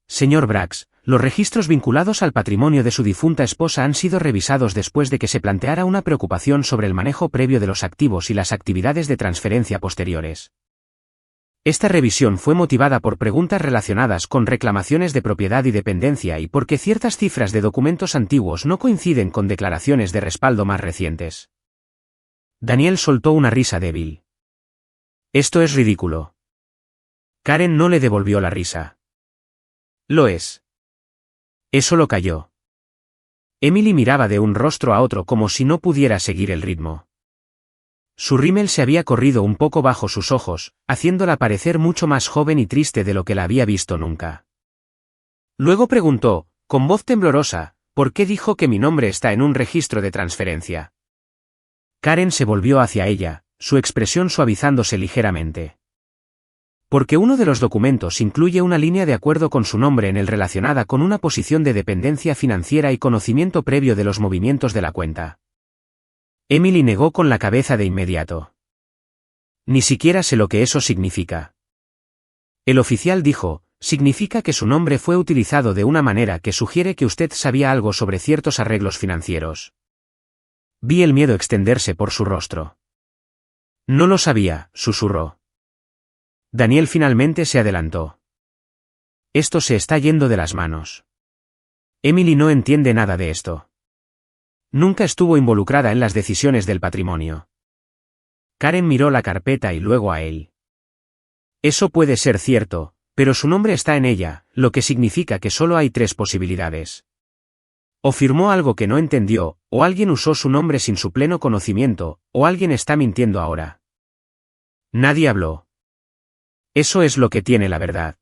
A: Señor Brax, los registros vinculados al patrimonio de su difunta esposa han sido revisados después de que se planteara una preocupación sobre el manejo previo de los activos y las actividades de transferencia posteriores. Esta revisión fue motivada por preguntas relacionadas con reclamaciones de propiedad y dependencia y porque ciertas cifras de documentos antiguos no coinciden con declaraciones de respaldo más recientes. Daniel soltó una risa débil. Esto es ridículo. Karen no le devolvió la risa. Lo es. Eso lo calló. Emily miraba de un rostro a otro como si no pudiera seguir el ritmo. Su rímel se había corrido un poco bajo sus ojos, haciéndola parecer mucho más joven y triste de lo que la había visto nunca. Luego preguntó, con voz temblorosa, ¿por qué dijo que mi nombre está en un registro de transferencia? Karen se volvió hacia ella, su expresión suavizándose ligeramente. Porque uno de los documentos incluye una línea de acuerdo con su nombre en él relacionada con una posición de dependencia financiera y conocimiento previo de los movimientos de la cuenta. Emily negó con la cabeza de inmediato. Ni siquiera sé lo que eso significa. El oficial dijo, significa que su nombre fue utilizado de una manera que sugiere que usted sabía algo sobre ciertos arreglos financieros. Vi el miedo extenderse por su rostro. No lo sabía, susurró. Daniel finalmente se adelantó. Esto se está yendo de las manos. Emily no entiende nada de esto. Nunca estuvo involucrada en las decisiones del patrimonio. Karen miró la carpeta y luego a él. Eso puede ser cierto, pero su nombre está en ella, lo que significa que solo hay tres posibilidades. O firmó algo que no entendió, o alguien usó su nombre sin su pleno conocimiento, o alguien está mintiendo ahora. Nadie habló. Eso es lo que tiene la verdad.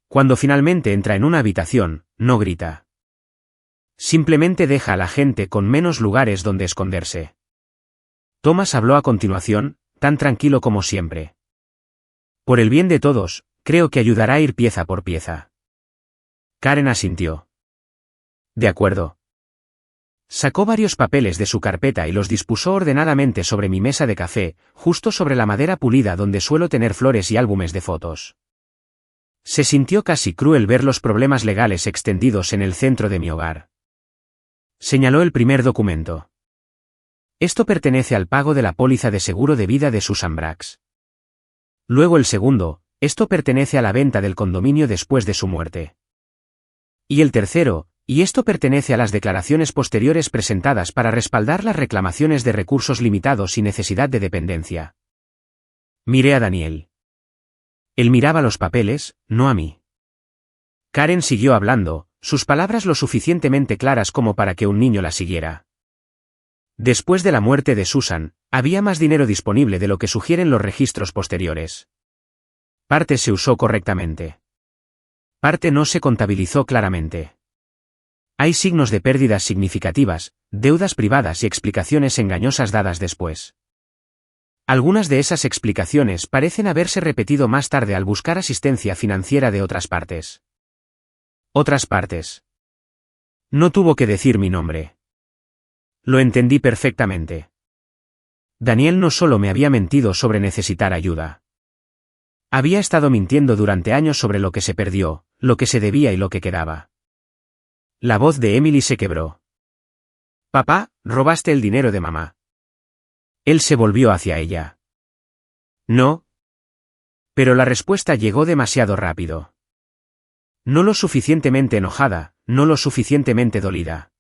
A: Cuando finalmente entra en una habitación, no grita. Simplemente deja a la gente con menos lugares donde esconderse. Thomas habló a continuación, tan tranquilo como siempre. Por el bien de todos, creo que ayudará a ir pieza por pieza. Karen asintió. De acuerdo. Sacó varios papeles de su carpeta y los dispuso ordenadamente sobre mi mesa de café, justo sobre la madera pulida donde suelo tener flores y álbumes de fotos. Se sintió casi cruel ver los problemas legales extendidos en el centro de mi hogar. Señaló el primer documento. Esto pertenece al pago de la póliza de seguro de vida de Susan Brax. Luego el segundo, esto pertenece a la venta del condominio después de su muerte. Y el tercero, y esto pertenece a las declaraciones posteriores presentadas para respaldar las reclamaciones de recursos limitados y necesidad de dependencia. Miré a Daniel. Él miraba los papeles, no a mí. Karen siguió hablando, sus palabras lo suficientemente claras como para que un niño las siguiera. Después de la muerte de Susan, había más dinero disponible de lo que sugieren los registros posteriores. Parte se usó correctamente. Parte no se contabilizó claramente. Hay signos de pérdidas significativas, deudas privadas y explicaciones engañosas dadas después. Algunas de esas explicaciones parecen haberse repetido más tarde al buscar asistencia financiera de otras partes. Otras partes. No tuvo que decir mi nombre. Lo entendí perfectamente. Daniel no solo me había mentido sobre necesitar ayuda. Había estado mintiendo durante años sobre lo que se perdió, lo que se debía y lo que quedaba. La voz de Emily se quebró. Papá, robaste el dinero de mamá. Él se volvió hacia ella. No. Pero la respuesta llegó demasiado rápido. No lo suficientemente enojada, no lo suficientemente dolida.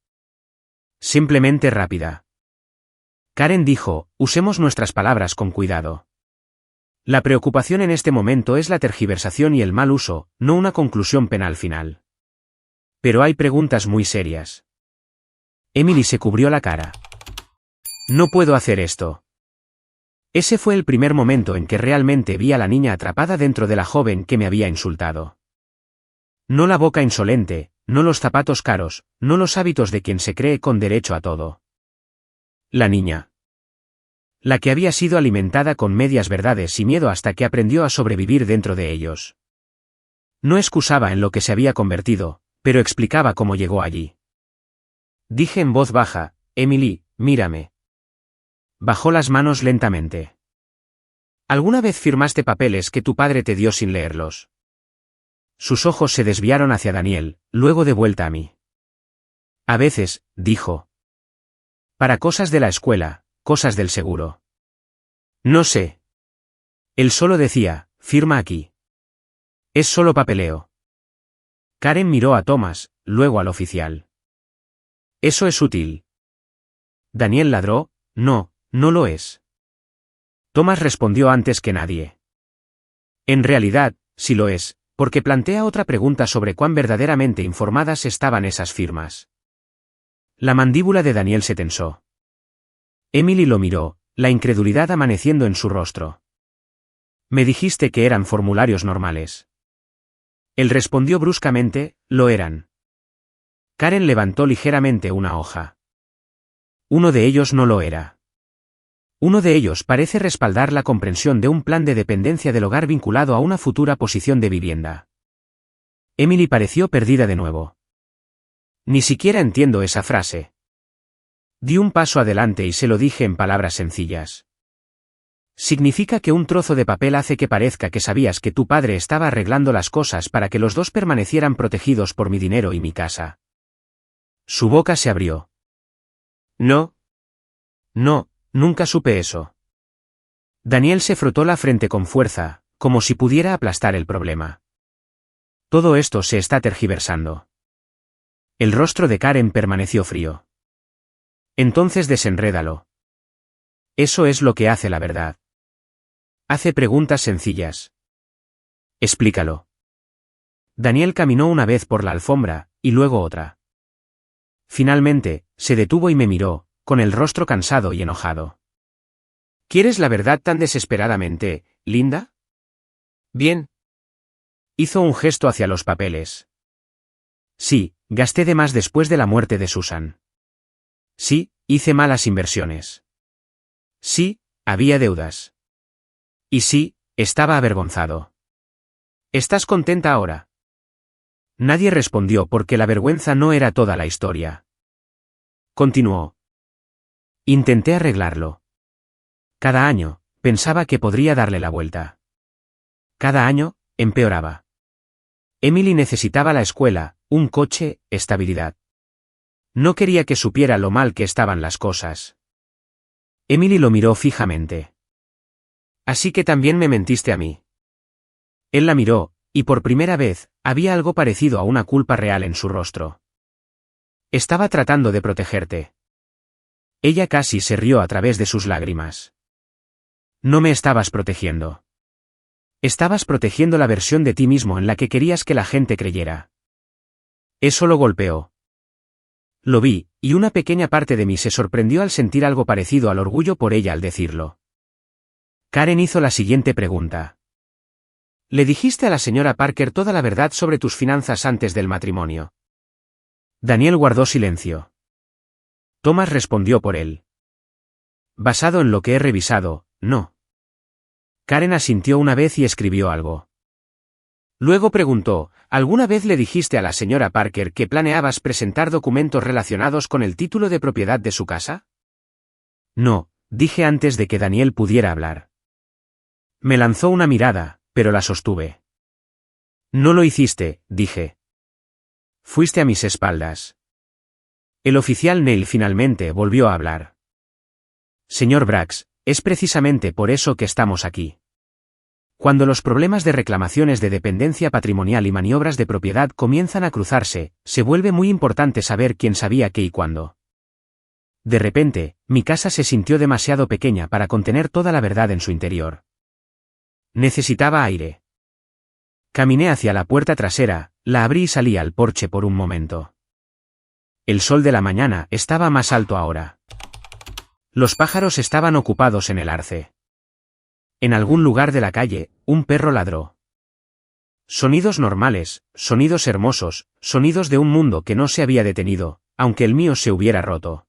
A: Simplemente rápida. Karen dijo, usemos nuestras palabras con cuidado. La preocupación en este momento es la tergiversación y el mal uso, no una conclusión penal final. Pero hay preguntas muy serias. Emily se cubrió la cara. No puedo hacer esto. Ese fue el primer momento en que realmente vi a la niña atrapada dentro de la joven que me había insultado. No la boca insolente, no los zapatos caros, no los hábitos de quien se cree con derecho a todo. La niña. La que había sido alimentada con medias verdades y miedo hasta que aprendió a sobrevivir dentro de ellos. No excusaba en lo que se había convertido, pero explicaba cómo llegó allí. Dije en voz baja, Emily, mírame. Bajó las manos lentamente. ¿Alguna vez firmaste papeles que tu padre te dio sin leerlos? Sus ojos se desviaron hacia Daniel, luego de vuelta a mí. A veces, dijo. Para cosas de la escuela, cosas del seguro. No sé. Él solo decía, firma aquí. Es solo papeleo. Karen miró a Thomas, luego al oficial. Eso es útil. Daniel ladró, no, no lo es. Thomas respondió antes que nadie. En realidad, sí lo es, porque plantea otra pregunta sobre cuán verdaderamente informadas estaban esas firmas. La mandíbula de Daniel se tensó. Emily lo miró, la incredulidad amaneciendo en su rostro. Me dijiste que eran formularios normales. Él respondió bruscamente, lo eran. Karen levantó ligeramente una hoja. Uno de ellos no lo era. Uno de ellos parece respaldar la comprensión de un plan de dependencia del hogar vinculado a una futura posición de vivienda. Emily pareció perdida de nuevo. Ni siquiera entiendo esa frase. Di un paso adelante y se lo dije en palabras sencillas. Significa que un trozo de papel hace que parezca que sabías que tu padre estaba arreglando las cosas para que los dos permanecieran protegidos por mi dinero y mi casa. Su boca se abrió. No. No, nunca supe eso. Daniel se frotó la frente con fuerza, como si pudiera aplastar el problema. Todo esto se está tergiversando. El rostro de Karen permaneció frío. Entonces desenrédalo. Eso es lo que hace la verdad. Hace preguntas sencillas. Explícalo. Daniel caminó una vez por la alfombra, y luego otra. Finalmente, se detuvo y me miró, con el rostro cansado y enojado. ¿Quieres la verdad tan desesperadamente, Linda? Bien. Hizo un gesto hacia los papeles. Sí, gasté de más después de la muerte de Susan. Sí, hice malas inversiones. Sí, había deudas. Y sí, estaba avergonzado. ¿Estás contenta ahora? Nadie respondió porque la vergüenza no era toda la historia. Continuó. Intenté arreglarlo. Cada año, pensaba que podría darle la vuelta. Cada año, empeoraba. Emily necesitaba la escuela, un coche, estabilidad. No quería que supiera lo mal que estaban las cosas. Emily lo miró fijamente. Así que también me mentiste a mí. Él la miró, y por primera vez, había algo parecido a una culpa real en su rostro. Estaba tratando de protegerte. Ella casi se rió a través de sus lágrimas. No me estabas protegiendo. Estabas protegiendo la versión de ti mismo en la que querías que la gente creyera. Eso lo golpeó. Lo vi, y una pequeña parte de mí se sorprendió al sentir algo parecido al orgullo por ella al decirlo. Karen hizo la siguiente pregunta. ¿Le dijiste a la señora Parker toda la verdad sobre tus finanzas antes del matrimonio? Daniel guardó silencio. Thomas respondió por él. Basado en lo que he revisado, no. Karen asintió una vez y escribió algo. Luego preguntó, ¿alguna vez le dijiste a la señora Parker que planeabas presentar documentos relacionados con el título de propiedad de su casa? No, dije antes de que Daniel pudiera hablar. Me lanzó una mirada, pero la sostuve. No lo hiciste, dije. Fuiste a mis espaldas. El oficial Neil finalmente volvió a hablar. Señor Brax, es precisamente por eso que estamos aquí. Cuando los problemas de reclamaciones de dependencia patrimonial y maniobras de propiedad comienzan a cruzarse, se vuelve muy importante saber quién sabía qué y cuándo. De repente, mi casa se sintió demasiado pequeña para contener toda la verdad en su interior. Necesitaba aire. Caminé hacia la puerta trasera, la abrí y salí al porche por un momento. El sol de la mañana estaba más alto ahora. Los pájaros estaban ocupados en el arce. En algún lugar de la calle, un perro ladró. Sonidos normales, sonidos hermosos, sonidos de un mundo que no se había detenido, aunque el mío se hubiera roto.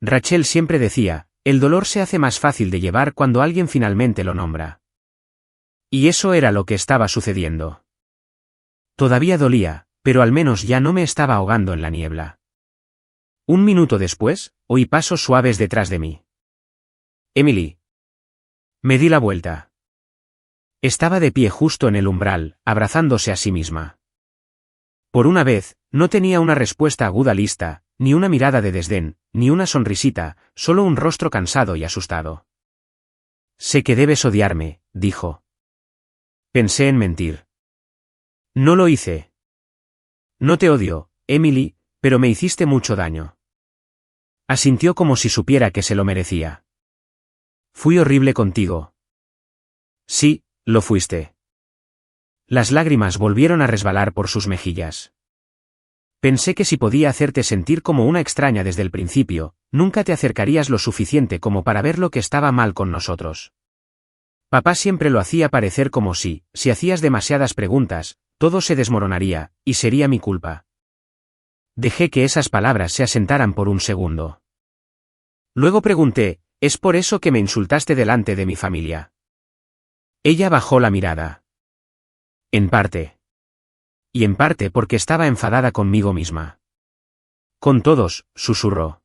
A: Rachel siempre decía, el dolor se hace más fácil de llevar cuando alguien finalmente lo nombra. Y eso era lo que estaba sucediendo. Todavía dolía, pero al menos ya no me estaba ahogando en la niebla. Un minuto después, oí pasos suaves detrás de mí. Emily. Me di la vuelta. Estaba de pie justo en el umbral, abrazándose a sí misma. Por una vez, no tenía una respuesta aguda lista, ni una mirada de desdén, ni una sonrisita, solo un rostro cansado y asustado. Sé que debes odiarme, dijo. Pensé en mentir. No lo hice. No te odio, Emily, pero me hiciste mucho daño. Asintió como si supiera que se lo merecía. Fui horrible contigo. Sí, lo fuiste. Las lágrimas volvieron a resbalar por sus mejillas. Pensé que si podía hacerte sentir como una extraña desde el principio, nunca te acercarías lo suficiente como para ver lo que estaba mal con nosotros. Papá siempre lo hacía parecer como si hacías demasiadas preguntas, todo se desmoronaría, y sería mi culpa. Dejé que esas palabras se asentaran por un segundo. Luego pregunté, ¿es por eso que me insultaste delante de mi familia? Ella bajó la mirada. En parte. Y en parte porque estaba enfadada conmigo misma. Con todos, susurró.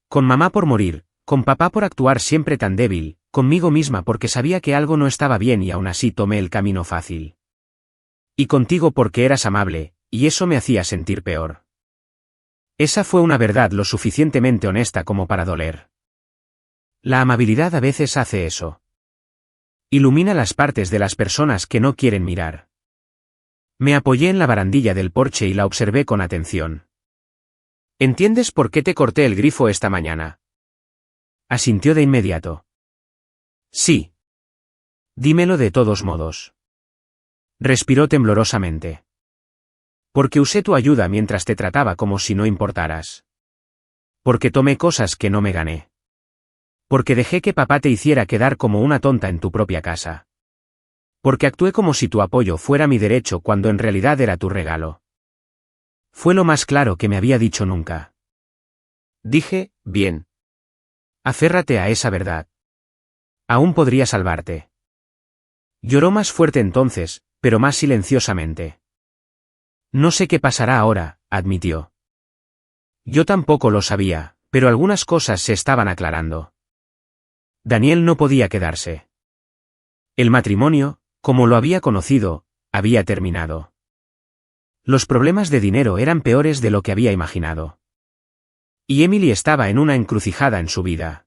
A: Con mamá por morir, con papá por actuar siempre tan débil, conmigo misma porque sabía que algo no estaba bien y aún así tomé el camino fácil. Y contigo porque eras amable, y eso me hacía sentir peor. Esa fue una verdad lo suficientemente honesta como para doler. La amabilidad a veces hace eso. Ilumina las partes de las personas que no quieren mirar. Me apoyé en la barandilla del porche y la observé con atención. ¿Entiendes por qué te corté el grifo esta mañana? Asintió de inmediato. Sí. Dímelo de todos modos. Respiró temblorosamente. Porque usé tu ayuda mientras te trataba como si no importaras. Porque tomé cosas que no me gané. Porque dejé que papá te hiciera quedar como una tonta en tu propia casa. Porque actué como si tu apoyo fuera mi derecho cuando en realidad era tu regalo. Fue lo más claro que me había dicho nunca. Dije, bien. Aférrate a esa verdad. Aún podría salvarte. Lloró más fuerte entonces, pero más silenciosamente. No sé qué pasará ahora, admitió. Yo tampoco lo sabía, pero algunas cosas se estaban aclarando. Daniel no podía quedarse. El matrimonio, como lo había conocido, había terminado. Los problemas de dinero eran peores de lo que había imaginado. Y Emily estaba en una encrucijada en su vida.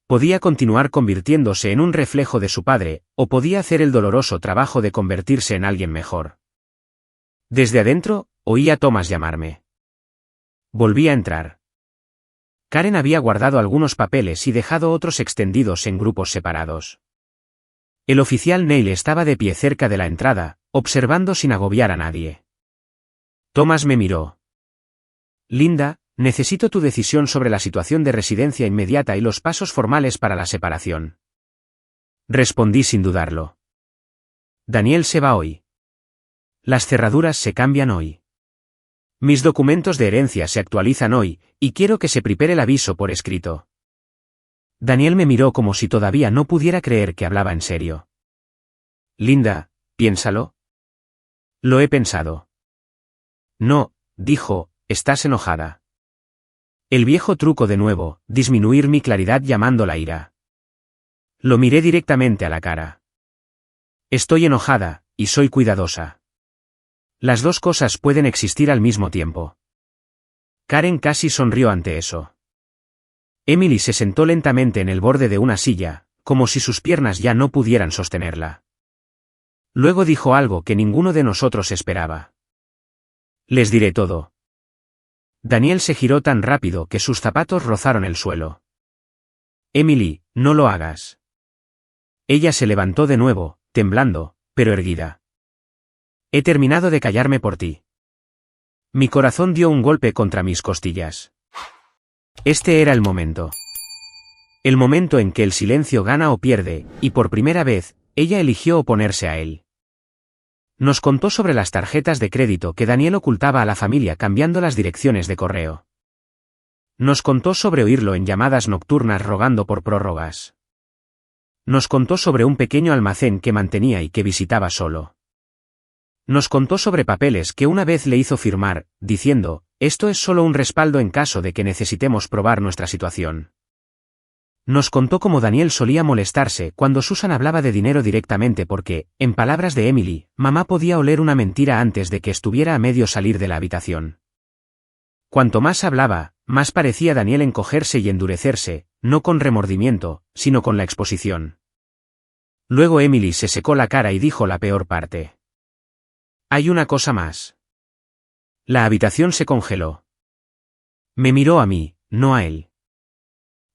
A: Podía continuar convirtiéndose en un reflejo de su padre, o podía hacer el doloroso trabajo de convertirse en alguien mejor. Desde adentro, oí a Thomas llamarme. Volví a entrar. Karen había guardado algunos papeles y dejado otros extendidos en grupos separados. El oficial Neil estaba de pie cerca de la entrada, observando sin agobiar a nadie. Thomas me miró. Linda, necesito tu decisión sobre la situación de residencia inmediata y los pasos formales para la separación. Respondí sin dudarlo. Daniel se va hoy. Las cerraduras se cambian hoy. Mis documentos de herencia se actualizan hoy, y quiero que se prepare el aviso por escrito. Daniel me miró como si todavía no pudiera creer que hablaba en serio. Linda, piénsalo. Lo he pensado. No, dijo, estás enojada. El viejo truco de nuevo, disminuir mi claridad llamando la ira. Lo miré directamente a la cara. Estoy enojada, y soy cuidadosa. Las dos cosas pueden existir al mismo tiempo. Karen casi sonrió ante eso. Emily se sentó lentamente en el borde de una silla, como si sus piernas ya no pudieran sostenerla. Luego dijo algo que ninguno de nosotros esperaba. Les diré todo. Daniel se giró tan rápido que sus zapatos rozaron el suelo. Emily, no lo hagas. Ella se levantó de nuevo, temblando, pero erguida. He terminado de callarme por ti. Mi corazón dio un golpe contra mis costillas. Este era el momento. El momento en que el silencio gana o pierde, y por primera vez, ella eligió oponerse a él. Nos contó sobre las tarjetas de crédito que Daniel ocultaba a la familia cambiando las direcciones de correo. Nos contó sobre oírlo en llamadas nocturnas rogando por prórrogas. Nos contó sobre un pequeño almacén que mantenía y que visitaba solo. Nos contó sobre papeles que una vez le hizo firmar, diciendo, esto es solo un respaldo en caso de que necesitemos probar nuestra situación. Nos contó cómo Daniel solía molestarse cuando Susan hablaba de dinero directamente porque, en palabras de Emily, mamá podía oler una mentira antes de que estuviera a medio salir de la habitación. Cuanto más hablaba, más parecía Daniel encogerse y endurecerse, no con remordimiento, sino con la exposición. Luego Emily se secó la cara y dijo la peor parte. Hay una cosa más. La habitación se congeló. Me miró a mí, no a él.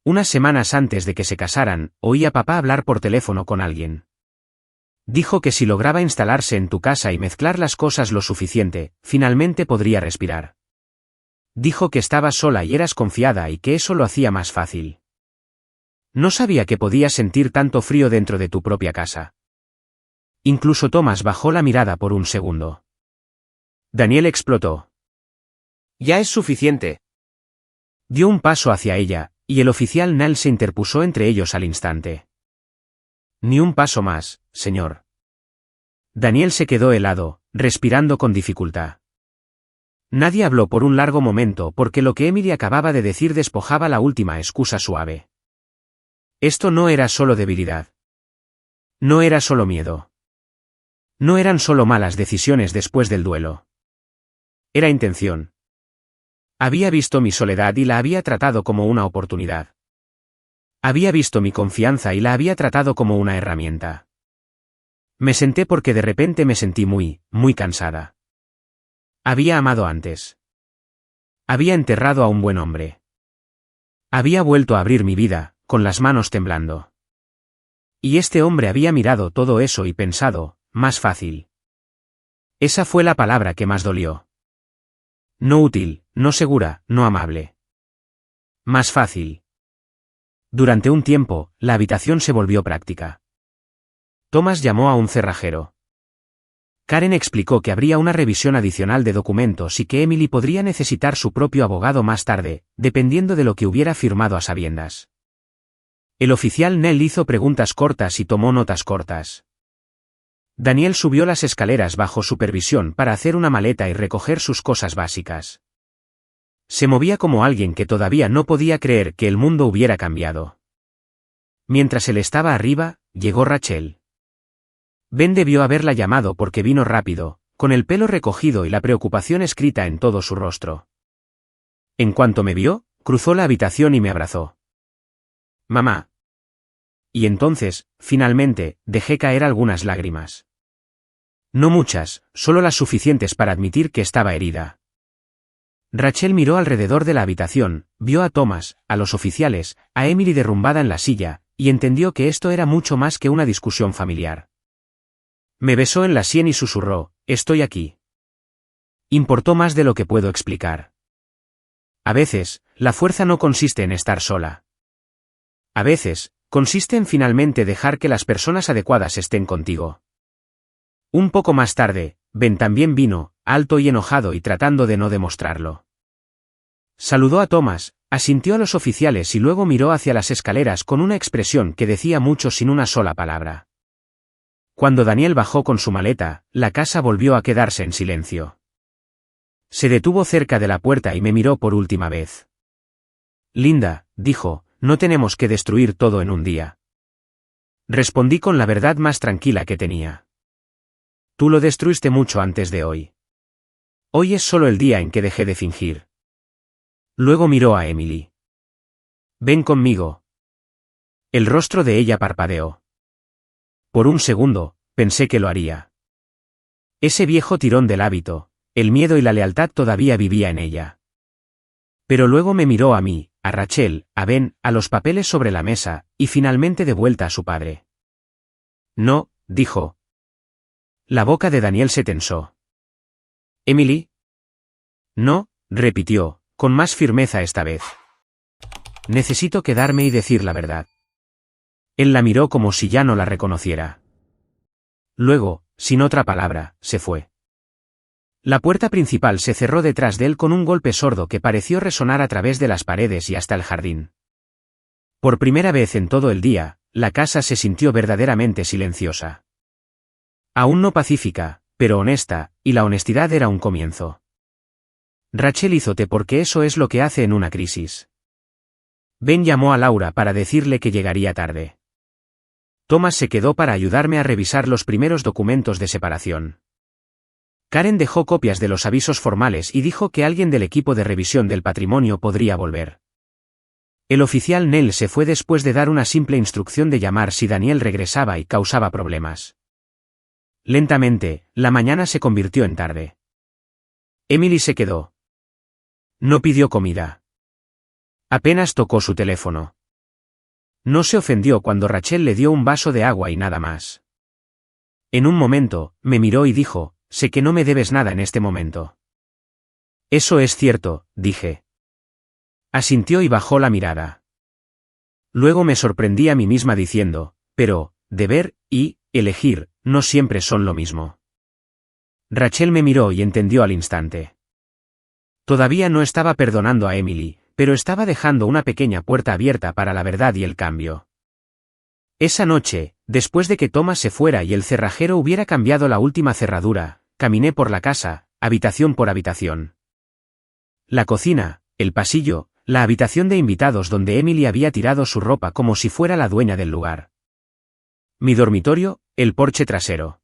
A: Unas semanas antes de que se casaran, oí a papá hablar por teléfono con alguien. Dijo que si lograba instalarse en tu casa y mezclar las cosas lo suficiente, finalmente podría respirar. Dijo que estabas sola y eras confiada y que eso lo hacía más fácil. No sabía que podías sentir tanto frío dentro de tu propia casa. Incluso Thomas bajó la mirada por un segundo. Daniel explotó. Ya es suficiente. Dio un paso hacia ella, y el oficial Nell se interpuso entre ellos al instante. Ni un paso más, señor. Daniel se quedó helado, respirando con dificultad. Nadie habló por un largo momento porque lo que Emily acababa de decir despojaba la última excusa suave. Esto no era solo debilidad. No era solo miedo. No eran solo malas decisiones después del duelo. Era intención. Había visto mi soledad y la había tratado como una oportunidad. Había visto mi confianza y la había tratado como una herramienta. Me senté porque de repente me sentí muy cansada. Había amado antes. Había enterrado a un buen hombre. Había vuelto a abrir mi vida, con las manos temblando. Y este hombre había mirado todo eso y pensado, más fácil. Esa fue la palabra que más dolió. No útil, no segura, no amable. Más fácil. Durante un tiempo, la habitación se volvió práctica. Thomas llamó a un cerrajero. Karen explicó que habría una revisión adicional de documentos y que Emily podría necesitar su propio abogado más tarde, dependiendo de lo que hubiera firmado a sabiendas. El oficial Nell hizo preguntas cortas y tomó notas cortas. Daniel subió las escaleras bajo supervisión para hacer una maleta y recoger sus cosas básicas. Se movía como alguien que todavía no podía creer que el mundo hubiera cambiado. Mientras él estaba arriba, llegó Rachel. Ben debió haberla llamado porque vino rápido, con el pelo recogido y la preocupación escrita en todo su rostro. En cuanto me vio, cruzó la habitación y me abrazó. Mamá. Y entonces, finalmente, dejé caer algunas lágrimas. No muchas, solo las suficientes para admitir que estaba herida. Rachel miró alrededor de la habitación, vio a Thomas, a los oficiales, a Emily derrumbada en la silla, y entendió que esto era mucho más que una discusión familiar. Me besó en la sien y susurró, estoy aquí. Importó más de lo que puedo explicar. A veces, la fuerza no consiste en estar sola. A veces, consiste en finalmente dejar que las personas adecuadas estén contigo. Un poco más tarde, Ben también vino, alto y enojado y tratando de no demostrarlo. Saludó a Thomas, asintió a los oficiales y luego miró hacia las escaleras con una expresión que decía mucho sin una sola palabra. Cuando Daniel bajó con su maleta, la casa volvió a quedarse en silencio. Se detuvo cerca de la puerta y me miró por última vez. Linda, dijo, no tenemos que destruir todo en un día. Respondí con la verdad más tranquila que tenía. Tú lo destruiste mucho antes de hoy. Hoy es solo el día en que dejé de fingir. Luego miró a Emily. Ven conmigo. El rostro de ella parpadeó. Por un segundo, pensé que lo haría. Ese viejo tirón del hábito, el miedo y la lealtad todavía vivía en ella. Pero luego me miró a mí, a Rachel, a Ben, a los papeles sobre la mesa, y finalmente de vuelta a su padre. No, dijo. La boca de Daniel se tensó. ¿Emily? No, repitió, con más firmeza esta vez. Necesito quedarme y decir la verdad. Él la miró como si ya no la reconociera. Luego, sin otra palabra, se fue. La puerta principal se cerró detrás de él con un golpe sordo que pareció resonar a través de las paredes y hasta el jardín. Por primera vez en todo el día, la casa se sintió verdaderamente silenciosa. Aún no pacífica, pero honesta, y la honestidad era un comienzo. Rachel hizo té porque eso es lo que hace en una crisis. Ben llamó a Laura para decirle que llegaría tarde. Thomas se quedó para ayudarme a revisar los primeros documentos de separación. Karen dejó copias de los avisos formales y dijo que alguien del equipo de revisión del patrimonio podría volver. El oficial Nell se fue después de dar una simple instrucción de llamar si Daniel regresaba y causaba problemas. Lentamente, la mañana se convirtió en tarde. Emily se quedó. No pidió comida. Apenas tocó su teléfono. No se ofendió cuando Rachel le dio un vaso de agua y nada más. En un momento, me miró y dijo, sé que no me debes nada en este momento. Eso es cierto, dije. Asintió y bajó la mirada. Luego me sorprendí a mí misma diciendo, pero, deber y elegir, no siempre son lo mismo. Rachel me miró y entendió al instante. Todavía no estaba perdonando a Emily, pero estaba dejando una pequeña puerta abierta para la verdad y el cambio. Esa noche, después de que Thomas se fuera y el cerrajero hubiera cambiado la última cerradura, caminé por la casa, habitación por habitación. La cocina, el pasillo, la habitación de invitados donde Emily había tirado su ropa como si fuera la dueña del lugar. Mi dormitorio, el porche trasero.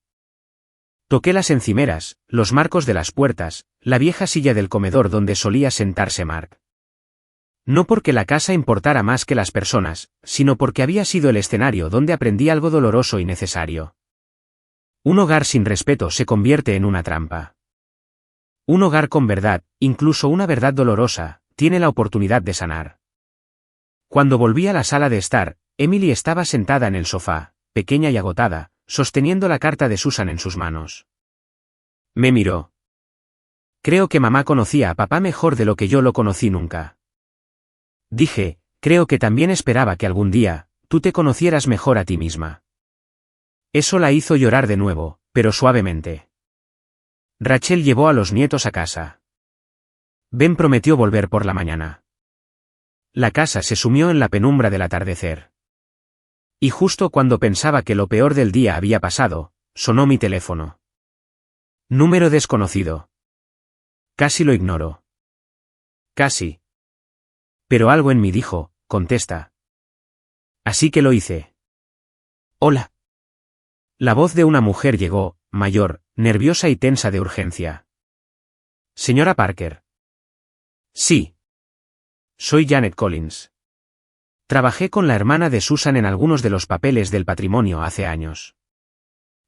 A: Toqué las encimeras, los marcos de las puertas, la vieja silla del comedor donde solía sentarse Mark. No porque la casa importara más que las personas, sino porque había sido el escenario donde aprendí algo doloroso y necesario. Un hogar sin respeto se convierte en una trampa. Un hogar con verdad, incluso una verdad dolorosa, tiene la oportunidad de sanar. Cuando volví a la sala de estar, Emily estaba sentada en el sofá, pequeña y agotada, sosteniendo la carta de Susan en sus manos. Me miró. Creo que mamá conocía a papá mejor de lo que yo lo conocí nunca. Dije, creo que también esperaba que algún día, tú te conocieras mejor a ti misma. Eso la hizo llorar de nuevo, pero suavemente. Rachel llevó a los nietos a casa. Ben prometió volver por la mañana. La casa se sumió en la penumbra del atardecer. Y justo cuando pensaba que lo peor del día había pasado, sonó mi teléfono. Número desconocido. Casi lo ignoro. Casi. Pero algo en mí dijo, contesta. Así que lo hice. Hola. La voz de una mujer llegó, mayor, nerviosa y tensa de urgencia. Señora Parker. Sí. Soy Janet Collins. Trabajé con la hermana de Susan en algunos de los papeles del patrimonio hace años.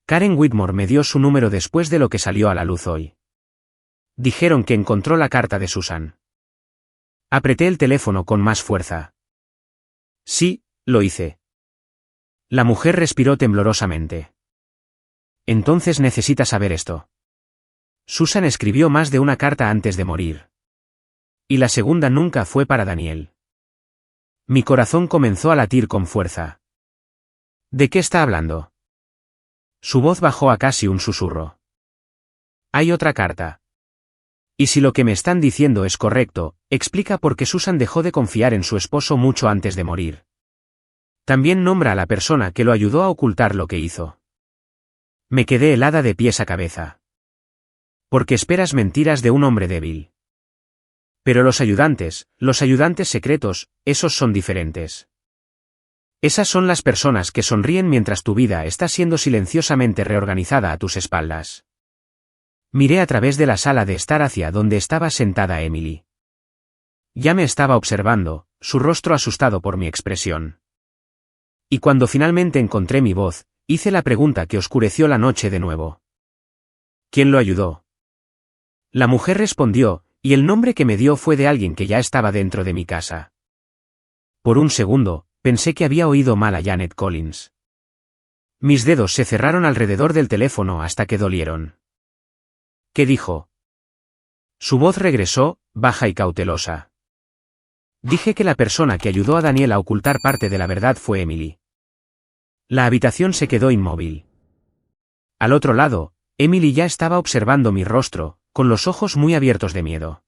A: Karen Whitmore me dio su número después de lo que salió a la luz hoy. Dijeron que encontró la carta de Susan. Apreté el teléfono con más fuerza. Sí, lo hice. La mujer respiró temblorosamente. Entonces necesita saber esto. Susan escribió más de una carta antes de morir. Y la segunda nunca fue para Daniel. Mi corazón comenzó a latir con fuerza. ¿De qué está hablando? Su voz bajó a casi un susurro. Hay otra carta. Y si lo que me están diciendo es correcto, explica por qué Susan dejó de confiar en su esposo mucho antes de morir. También nombra a la persona que lo ayudó a ocultar lo que hizo. Me quedé helada de pies a cabeza. Porque esperas mentiras de un hombre débil. Pero los ayudantes secretos, esos son diferentes. Esas son las personas que sonríen mientras tu vida está siendo silenciosamente reorganizada a tus espaldas. Miré a través de la sala de estar hacia donde estaba sentada Emily. Ya me estaba observando, su rostro asustado por mi expresión. Y cuando finalmente encontré mi voz, hice la pregunta que oscureció la noche de nuevo. ¿Quién lo ayudó? La mujer respondió, y el nombre que me dio fue de alguien que ya estaba dentro de mi casa. Por un segundo, pensé que había oído mal a Janet Collins. Mis dedos se cerraron alrededor del teléfono hasta que dolieron. ¿Qué dijo? Su voz regresó, baja y cautelosa. Dije que la persona que ayudó a Daniel a ocultar parte de la verdad fue Emily. La habitación se quedó inmóvil. Al otro lado, Emily ya estaba observando mi rostro, con los ojos muy abiertos de miedo.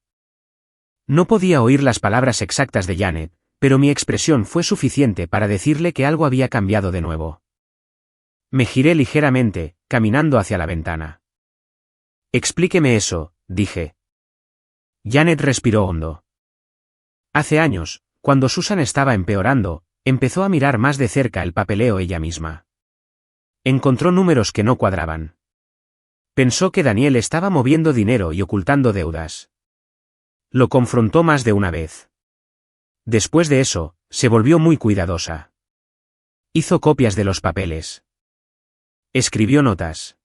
A: No podía oír las palabras exactas de Janet, pero mi expresión fue suficiente para decirle que algo había cambiado de nuevo. Me giré ligeramente, caminando hacia la ventana. Explíqueme eso, dije. Janet respiró hondo. Hace años, cuando Susan estaba empeorando, empezó a mirar más de cerca el papeleo ella misma. Encontró números que no cuadraban. Pensó que Daniel estaba moviendo dinero y ocultando deudas. Lo confrontó más de una vez. Después de eso, se volvió muy cuidadosa. Hizo copias de los papeles. Escribió notas.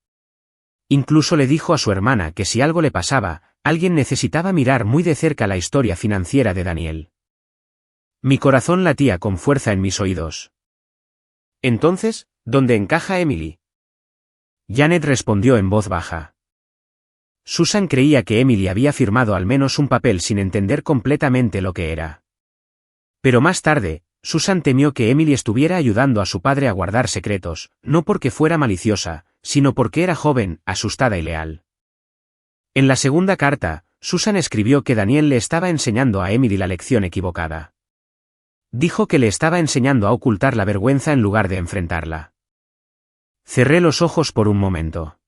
A: Incluso le dijo a su hermana que si algo le pasaba, alguien necesitaba mirar muy de cerca la historia financiera de Daniel. Mi corazón latía con fuerza en mis oídos. Entonces, ¿dónde encaja Emily? Janet respondió en voz baja. Susan creía que Emily había firmado al menos un papel sin entender completamente lo que era. Pero más tarde, Susan temió que Emily estuviera ayudando a su padre a guardar secretos, no porque fuera maliciosa, sino porque era joven, asustada y leal. En la segunda carta, Susan escribió que Daniel le estaba enseñando a Emily la lección equivocada. Dijo que le estaba enseñando a ocultar la vergüenza en lugar de enfrentarla. Cerré los ojos por un momento.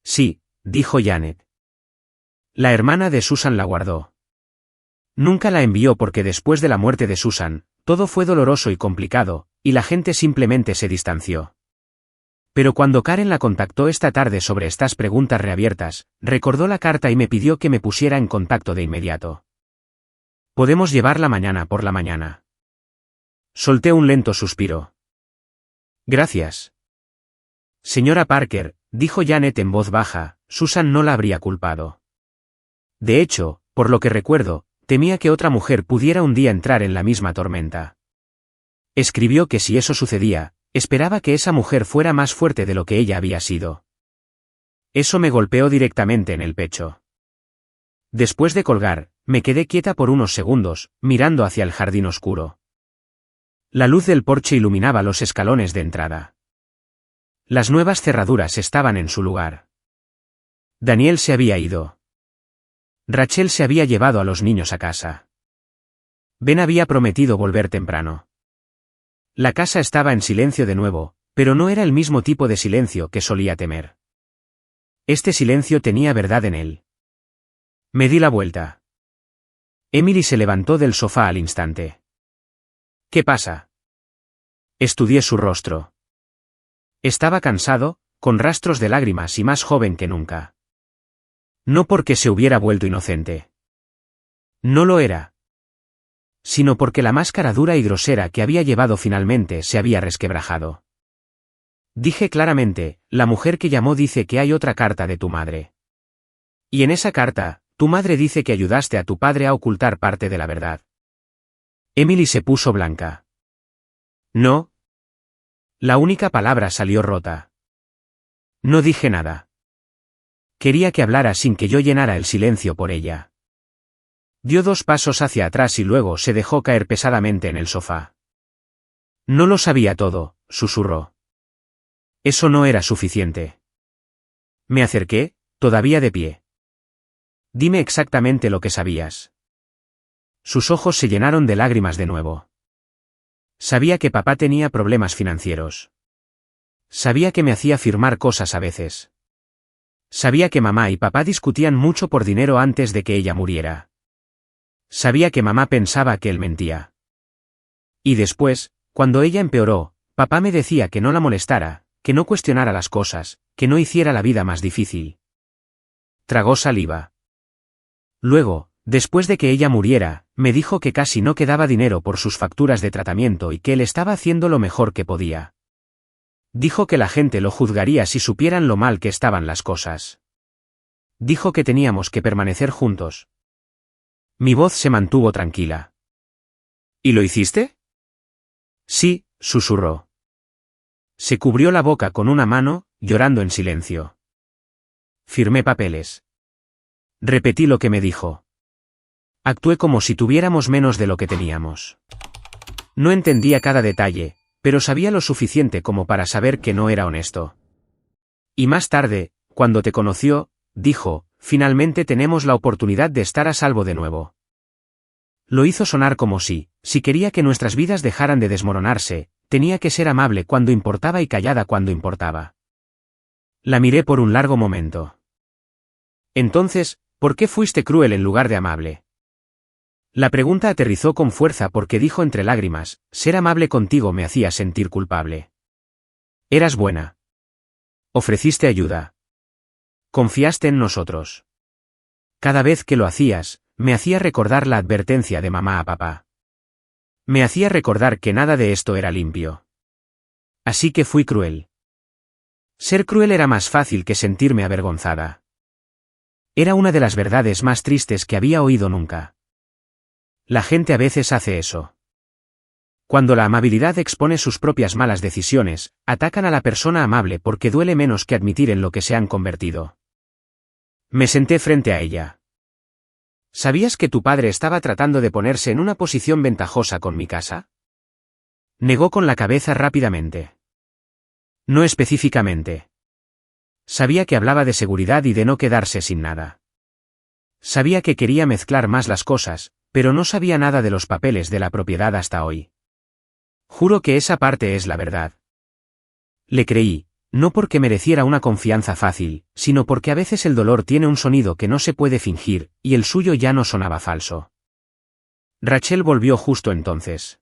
A: Sí, dijo Janet. La hermana de Susan la guardó. Nunca la envió porque después de la muerte de Susan, todo fue doloroso y complicado, y la gente simplemente se distanció. Pero cuando Karen la contactó esta tarde sobre estas preguntas reabiertas, recordó la carta y me pidió que me pusiera en contacto de inmediato. Podemos llevarla mañana por la mañana. Solté un lento suspiro. Gracias. Señora Parker, dijo Janet en voz baja, Susan no la habría culpado. De hecho, por lo que recuerdo, temía que otra mujer pudiera un día entrar en la misma tormenta. Escribió que si eso sucedía, esperaba que esa mujer fuera más fuerte de lo que ella había sido. Eso me golpeó directamente en el pecho. Después de colgar, me quedé quieta por unos segundos, mirando hacia el jardín oscuro. La luz del porche iluminaba los escalones de entrada. Las nuevas cerraduras estaban en su lugar. Daniel se había ido. Rachel se había llevado a los niños a casa. Ben había prometido volver temprano. La casa estaba en silencio de nuevo, pero no era el mismo tipo de silencio que solía temer. Este silencio tenía verdad en él. Me di la vuelta. Emily se levantó del sofá al instante. ¿Qué pasa? Estudié su rostro. Estaba cansado, con rastros de lágrimas y más joven que nunca. No porque se hubiera vuelto inocente. No lo era. Sino porque la máscara dura y grosera que había llevado finalmente se había resquebrajado. Dije claramente, la mujer que llamó dice que hay otra carta de tu madre. Y en esa carta, tu madre dice que ayudaste a tu padre a ocultar parte de la verdad. Emily se puso blanca. No. La única palabra salió rota. No dije nada. Quería que hablara sin que yo llenara el silencio por ella. Dio 2 pasos hacia atrás y luego se dejó caer pesadamente en el sofá. No lo sabía todo, susurró. Eso no era suficiente. Me acerqué, todavía de pie. Dime exactamente lo que sabías. Sus ojos se llenaron de lágrimas de nuevo. Sabía que papá tenía problemas financieros. Sabía que me hacía firmar cosas a veces. Sabía que mamá y papá discutían mucho por dinero antes de que ella muriera. Sabía que mamá pensaba que él mentía. Y después, cuando ella empeoró, papá me decía que no la molestara, que no cuestionara las cosas, que no hiciera la vida más difícil. Tragó saliva. Luego, Después de que ella muriera, me dijo que casi no quedaba dinero por sus facturas de tratamiento y que él estaba haciendo lo mejor que podía. Dijo que la gente lo juzgaría si supieran lo mal que estaban las cosas. Dijo que teníamos que permanecer juntos. Mi voz se mantuvo tranquila. ¿Y lo hiciste? Sí, susurró. Se cubrió la boca con una mano, llorando en silencio. Firmé papeles. Repetí lo que me dijo. Actué como si tuviéramos menos de lo que teníamos. No entendía cada detalle, pero sabía lo suficiente como para saber que no era honesto. Y más tarde, cuando te conoció, dijo, finalmente tenemos la oportunidad de estar a salvo de nuevo. Lo hizo sonar como si quería que nuestras vidas dejaran de desmoronarse, tenía que ser amable cuando importaba y callada cuando importaba. La miré por un largo momento. Entonces, ¿por qué fuiste cruel en lugar de amable? La pregunta aterrizó con fuerza porque dijo entre lágrimas, ser amable contigo me hacía sentir culpable. Eras buena. Ofreciste ayuda. Confiaste en nosotros. Cada vez que lo hacías, me hacía recordar la advertencia de mamá a papá. Me hacía recordar que nada de esto era limpio. Así que fui cruel. Ser cruel era más fácil que sentirme avergonzada. Era una de las verdades más tristes que había oído nunca. La gente a veces hace eso. Cuando la amabilidad expone sus propias malas decisiones, atacan a la persona amable porque duele menos que admitir en lo que se han convertido. Me senté frente a ella. ¿Sabías que tu padre estaba tratando de ponerse en una posición ventajosa con mi casa? Negó con la cabeza rápidamente. No específicamente. Sabía que hablaba de seguridad y de no quedarse sin nada. Sabía que quería mezclar más las cosas, pero no sabía nada de los papeles de la propiedad hasta hoy. Juro que esa parte es la verdad. Le creí, no porque mereciera una confianza fácil, sino porque a veces el dolor tiene un sonido que no se puede fingir, y el suyo ya no sonaba falso. Rachel volvió justo entonces.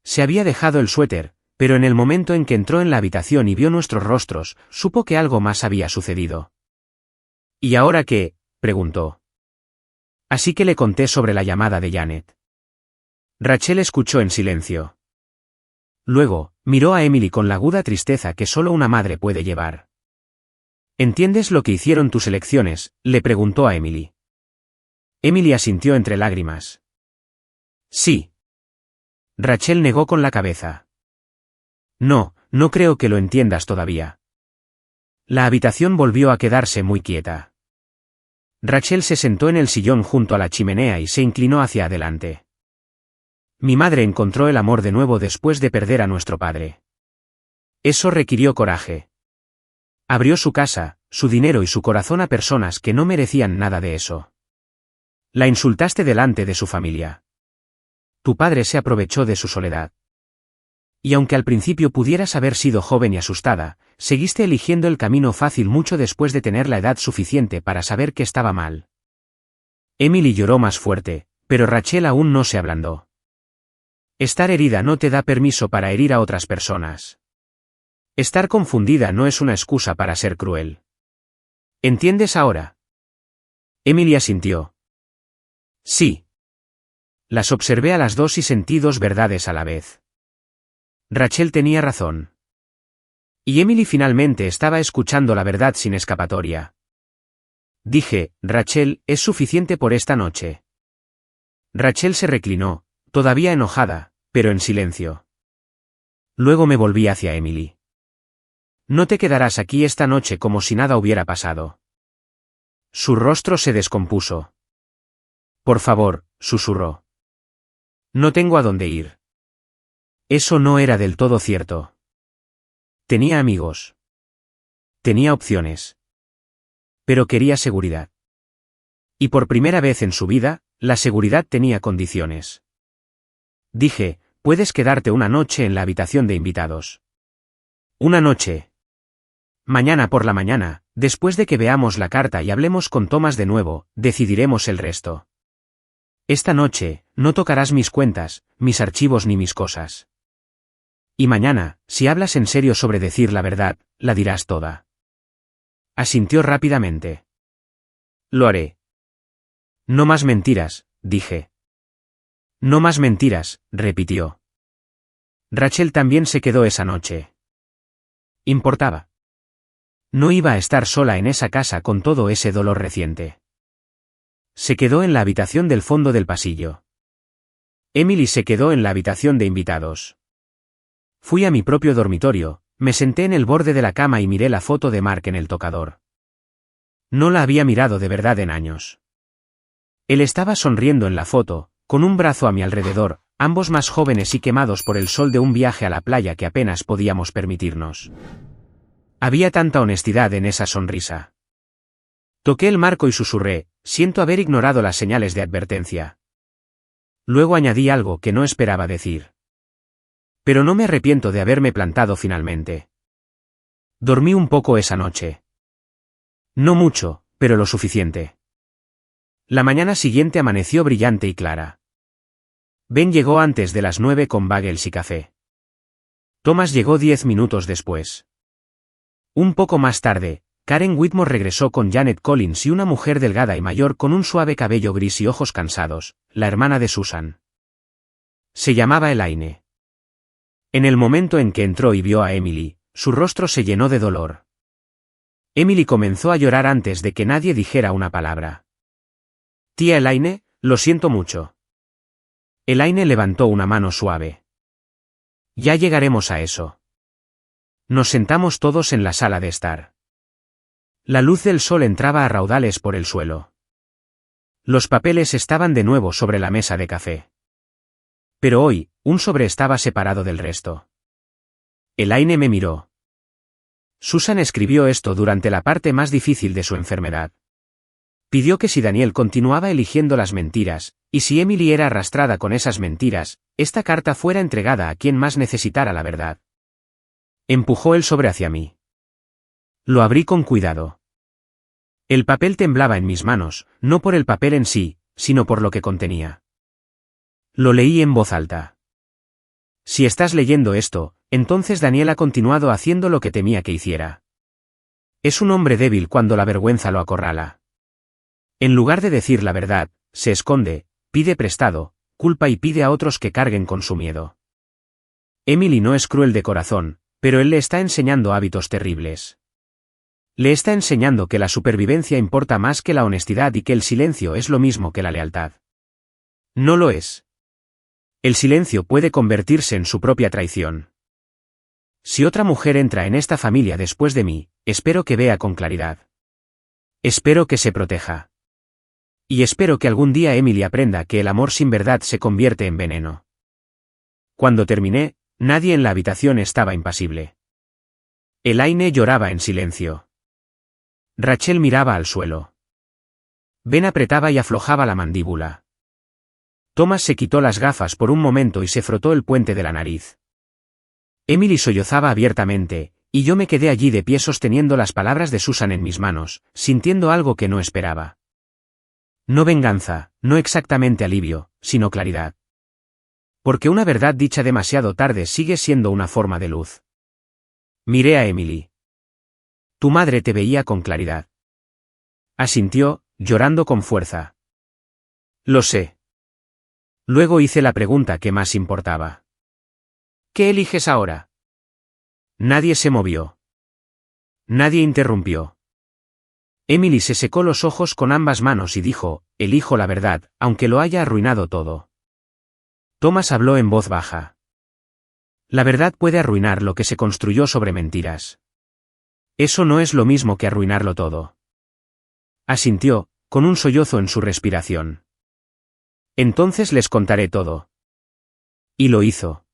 A: Se había dejado el suéter, pero en el momento en que entró en la habitación y vio nuestros rostros, supo que algo más había sucedido. ¿Y ahora qué?, preguntó. Así que le conté sobre la llamada de Janet. Rachel escuchó en silencio. Luego, miró a Emily con la aguda tristeza que solo una madre puede llevar. ¿Entiendes lo que hicieron tus elecciones?, le preguntó a Emily. Emily asintió entre lágrimas. Sí. Rachel negó con la cabeza. No creo que lo entiendas todavía. La habitación volvió a quedarse muy quieta. Rachel se sentó en el sillón junto a la chimenea y se inclinó hacia adelante. Mi madre encontró el amor de nuevo después de perder a nuestro padre. Eso requirió coraje. Abrió su casa, su dinero y su corazón a personas que no merecían nada de eso. La insultaste delante de su familia. Tu padre se aprovechó de su soledad. Y aunque al principio pudieras haber sido joven y asustada, seguiste eligiendo el camino fácil mucho después de tener la edad suficiente para saber que estaba mal. Emily lloró más fuerte, pero Rachel aún no se ablandó. Estar herida no te da permiso para herir a otras personas. Estar confundida no es una excusa para ser cruel. ¿Entiendes ahora? Emily asintió. Sí. Las observé a las dos y sentí dos verdades a la vez. Rachel tenía razón. Y Emily finalmente estaba escuchando la verdad sin escapatoria. Dije, Rachel, es suficiente por esta noche. Rachel se reclinó, todavía enojada, pero en silencio. Luego me volví hacia Emily. No te quedarás aquí esta noche como si nada hubiera pasado. Su rostro se descompuso. Por favor, susurró. No tengo a dónde ir. Eso no era del todo cierto. Tenía amigos. Tenía opciones. Pero quería seguridad. Y por primera vez en su vida, la seguridad tenía condiciones. Dije, puedes quedarte una noche en la habitación de invitados. Una noche. Mañana por la mañana, después de que veamos la carta y hablemos con Thomas de nuevo, decidiremos el resto. Esta noche, no tocarás mis cuentas, mis archivos ni mis cosas. Y mañana, si hablas en serio sobre decir la verdad, la dirás toda. Asintió rápidamente. Lo haré. No más mentiras, dije. No más mentiras, repitió. Rachel también se quedó esa noche. ¿Importaba? No iba a estar sola en esa casa con todo ese dolor reciente. Se quedó en la habitación del fondo del pasillo. Emily se quedó en la habitación de invitados. Fui a mi propio dormitorio, me senté en el borde de la cama y miré la foto de Mark en el tocador. No la había mirado de verdad en años. Él estaba sonriendo en la foto, con un brazo a mi alrededor, ambos más jóvenes y quemados por el sol de un viaje a la playa que apenas podíamos permitirnos. Había tanta honestidad en esa sonrisa. Toqué el marco y susurré, siento haber ignorado las señales de advertencia. Luego añadí algo que no esperaba decir. Pero no me arrepiento de haberme plantado finalmente. Dormí un poco esa noche. No mucho, pero lo suficiente. La mañana siguiente amaneció brillante y clara. Ben llegó antes de las 9 con bagels y café. Thomas llegó 10 minutos después. Un poco más tarde, Karen Whitmore regresó con Janet Collins y una mujer delgada y mayor con un suave cabello gris y ojos cansados, la hermana de Susan. Se llamaba Elaine. En el momento en que entró y vio a Emily, su rostro se llenó de dolor. Emily comenzó a llorar antes de que nadie dijera una palabra. Tía Elaine, lo siento mucho. Elaine levantó una mano suave. Ya llegaremos a eso. Nos sentamos todos en la sala de estar. La luz del sol entraba a raudales por el suelo. Los papeles estaban de nuevo sobre la mesa de café. Pero hoy, un sobre estaba separado del resto. Elaine me miró. Susan escribió esto durante la parte más difícil de su enfermedad. Pidió que si Daniel continuaba eligiendo las mentiras, y si Emily era arrastrada con esas mentiras, esta carta fuera entregada a quien más necesitara la verdad. Empujó el sobre hacia mí. Lo abrí con cuidado. El papel temblaba en mis manos, no por el papel en sí, sino por lo que contenía. Lo leí en voz alta. Si estás leyendo esto, entonces Daniel ha continuado haciendo lo que temía que hiciera. Es un hombre débil cuando la vergüenza lo acorrala. En lugar de decir la verdad, se esconde, pide prestado, culpa y pide a otros que carguen con su miedo. Emily no es cruel de corazón, pero él le está enseñando hábitos terribles. Le está enseñando que la supervivencia importa más que la honestidad y que el silencio es lo mismo que la lealtad. No lo es. El silencio puede convertirse en su propia traición. Si otra mujer entra en esta familia después de mí, espero que vea con claridad. Espero que se proteja. Y espero que algún día Emily aprenda que el amor sin verdad se convierte en veneno. Cuando terminé, nadie en la habitación estaba impasible. Elaine lloraba en silencio. Rachel miraba al suelo. Ben apretaba y aflojaba la mandíbula. Thomas se quitó las gafas por un momento y se frotó el puente de la nariz. Emily sollozaba abiertamente, y yo me quedé allí de pie sosteniendo las palabras de Susan en mis manos, sintiendo algo que no esperaba. No venganza, no exactamente alivio, sino claridad. Porque una verdad dicha demasiado tarde sigue siendo una forma de luz. Miré a Emily. Tu madre te veía con claridad. Asintió, llorando con fuerza. Lo sé. Luego hice la pregunta que más importaba. ¿Qué eliges ahora? Nadie se movió. Nadie interrumpió. Emily se secó los ojos con ambas manos y dijo, elijo la verdad, aunque lo haya arruinado todo. Thomas habló en voz baja. La verdad puede arruinar lo que se construyó sobre mentiras. Eso no es lo mismo que arruinarlo todo. Asintió, con un sollozo en su respiración. Entonces les contaré todo. Y lo hizo.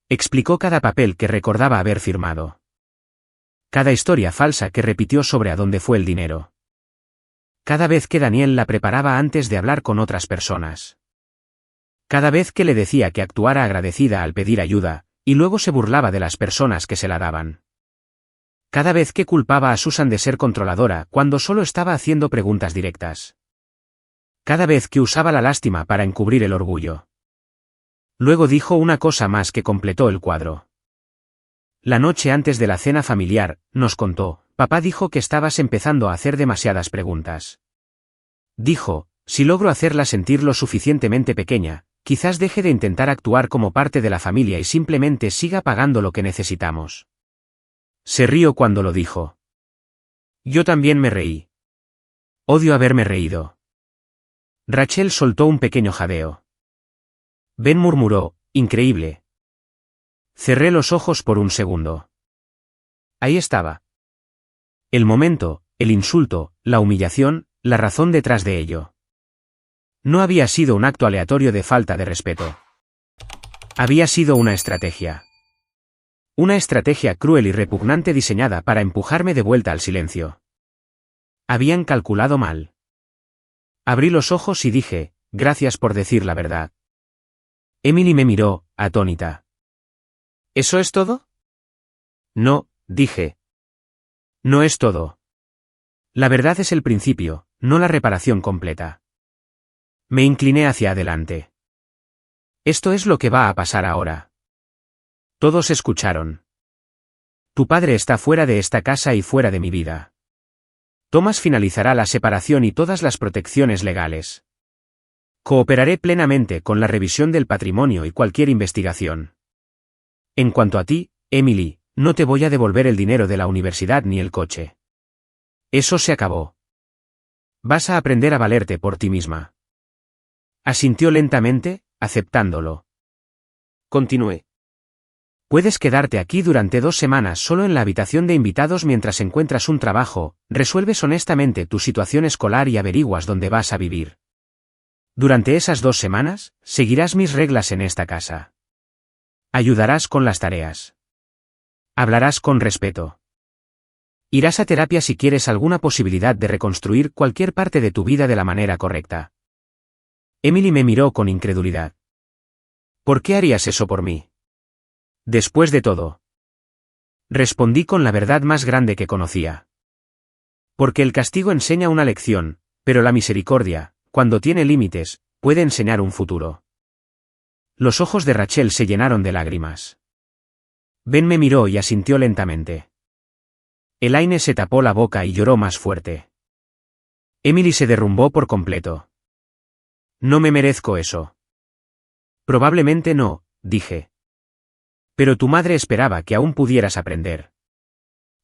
A: Explicó cada papel que recordaba haber firmado. Cada historia falsa que repitió sobre a dónde fue el dinero. Cada vez que Daniel la preparaba antes de hablar con otras personas. Cada vez que le decía que actuara agradecida al pedir ayuda, y luego se burlaba de las personas que se la daban. Cada vez que culpaba a Susan de ser controladora cuando solo estaba haciendo preguntas directas. Cada vez que usaba la lástima para encubrir el orgullo. Luego dijo una cosa más que completó el cuadro. La noche antes de la cena familiar, nos contó, papá dijo que estabas empezando a hacer demasiadas preguntas. Dijo, Si logro hacerla sentir lo suficientemente pequeña, quizás deje de intentar actuar como parte de la familia y simplemente siga pagando lo que necesitamos. Se rió cuando lo dijo. Yo también me reí. Odio haberme reído. Rachel soltó un pequeño jadeo. Ben murmuró, increíble. Cerré los ojos por un segundo. Ahí estaba. El momento, el insulto, la humillación, la razón detrás de ello. No había sido un acto aleatorio de falta de respeto. Había sido una estrategia. Una estrategia cruel y repugnante diseñada para empujarme de vuelta al silencio. Habían calculado mal. Abrí los ojos y dije, gracias por decir la verdad. Emily me miró, atónita. ¿Eso es todo? No, dije. No es todo. La verdad es el principio, no la reparación completa. Me incliné hacia adelante. Esto es lo que va a pasar ahora. Todos escucharon. Tu padre está fuera de esta casa y fuera de mi vida. Thomas finalizará la separación y todas las protecciones legales. Cooperaré plenamente con la revisión del patrimonio y cualquier investigación. En cuanto a ti, Emily, no te voy a devolver el dinero de la universidad ni el coche. Eso se acabó. Vas a aprender a valerte por ti misma. Asintió lentamente, aceptándolo. Continué. Puedes quedarte aquí durante 2 semanas solo en la habitación de invitados mientras encuentras un trabajo, resuelves honestamente tu situación escolar y averiguas dónde vas a vivir. Durante esas 2 semanas, seguirás mis reglas en esta casa. Ayudarás con las tareas. Hablarás con respeto. Irás a terapia si quieres alguna posibilidad de reconstruir cualquier parte de tu vida de la manera correcta. Emily me miró con incredulidad. ¿Por qué harías eso por mí? Después de todo. Respondí con la verdad más grande que conocía. Porque el castigo enseña una lección, pero la misericordia, cuando tiene límites, puede enseñar un futuro. Los ojos de Rachel se llenaron de lágrimas. Ben me miró y asintió lentamente. Elaine se tapó la boca y lloró más fuerte. Emily se derrumbó por completo. No me merezco eso. Probablemente no, dije. Pero tu madre esperaba que aún pudieras aprender.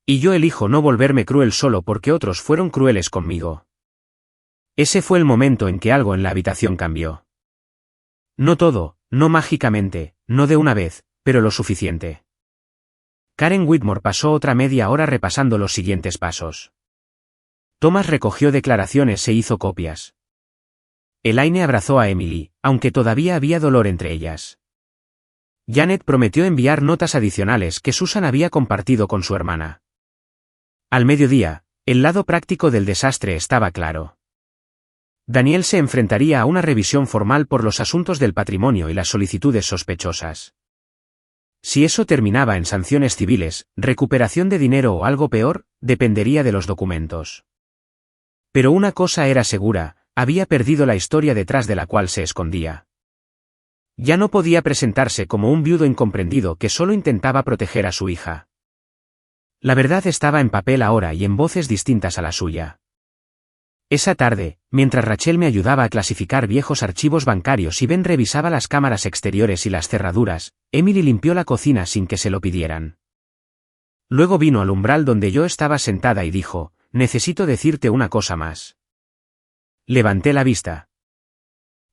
A: Y yo elijo no volverme cruel solo porque otros fueron crueles conmigo. Ese fue el momento en que algo en la habitación cambió. No todo, no mágicamente, no de una vez, pero lo suficiente. Karen Whitmore pasó otra media hora repasando los siguientes pasos. Thomas recogió declaraciones e hizo copias. Elaine abrazó a Emily, aunque todavía había dolor entre ellas. Janet prometió enviar notas adicionales que Susan había compartido con su hermana. Al mediodía, el lado práctico del desastre estaba claro. Daniel se enfrentaría a una revisión formal por los asuntos del patrimonio y las solicitudes sospechosas. Si eso terminaba en sanciones civiles, recuperación de dinero o algo peor, dependería de los documentos. Pero una cosa era segura, había perdido la historia detrás de la cual se escondía. Ya no podía presentarse como un viudo incomprendido que solo intentaba proteger a su hija. La verdad estaba en papel ahora y en voces distintas a la suya. Esa tarde, mientras Rachel me ayudaba a clasificar viejos archivos bancarios y Ben revisaba las cámaras exteriores y las cerraduras, Emily limpió la cocina sin que se lo pidieran. Luego vino al umbral donde yo estaba sentada y dijo, necesito decirte una cosa más. Levanté la vista.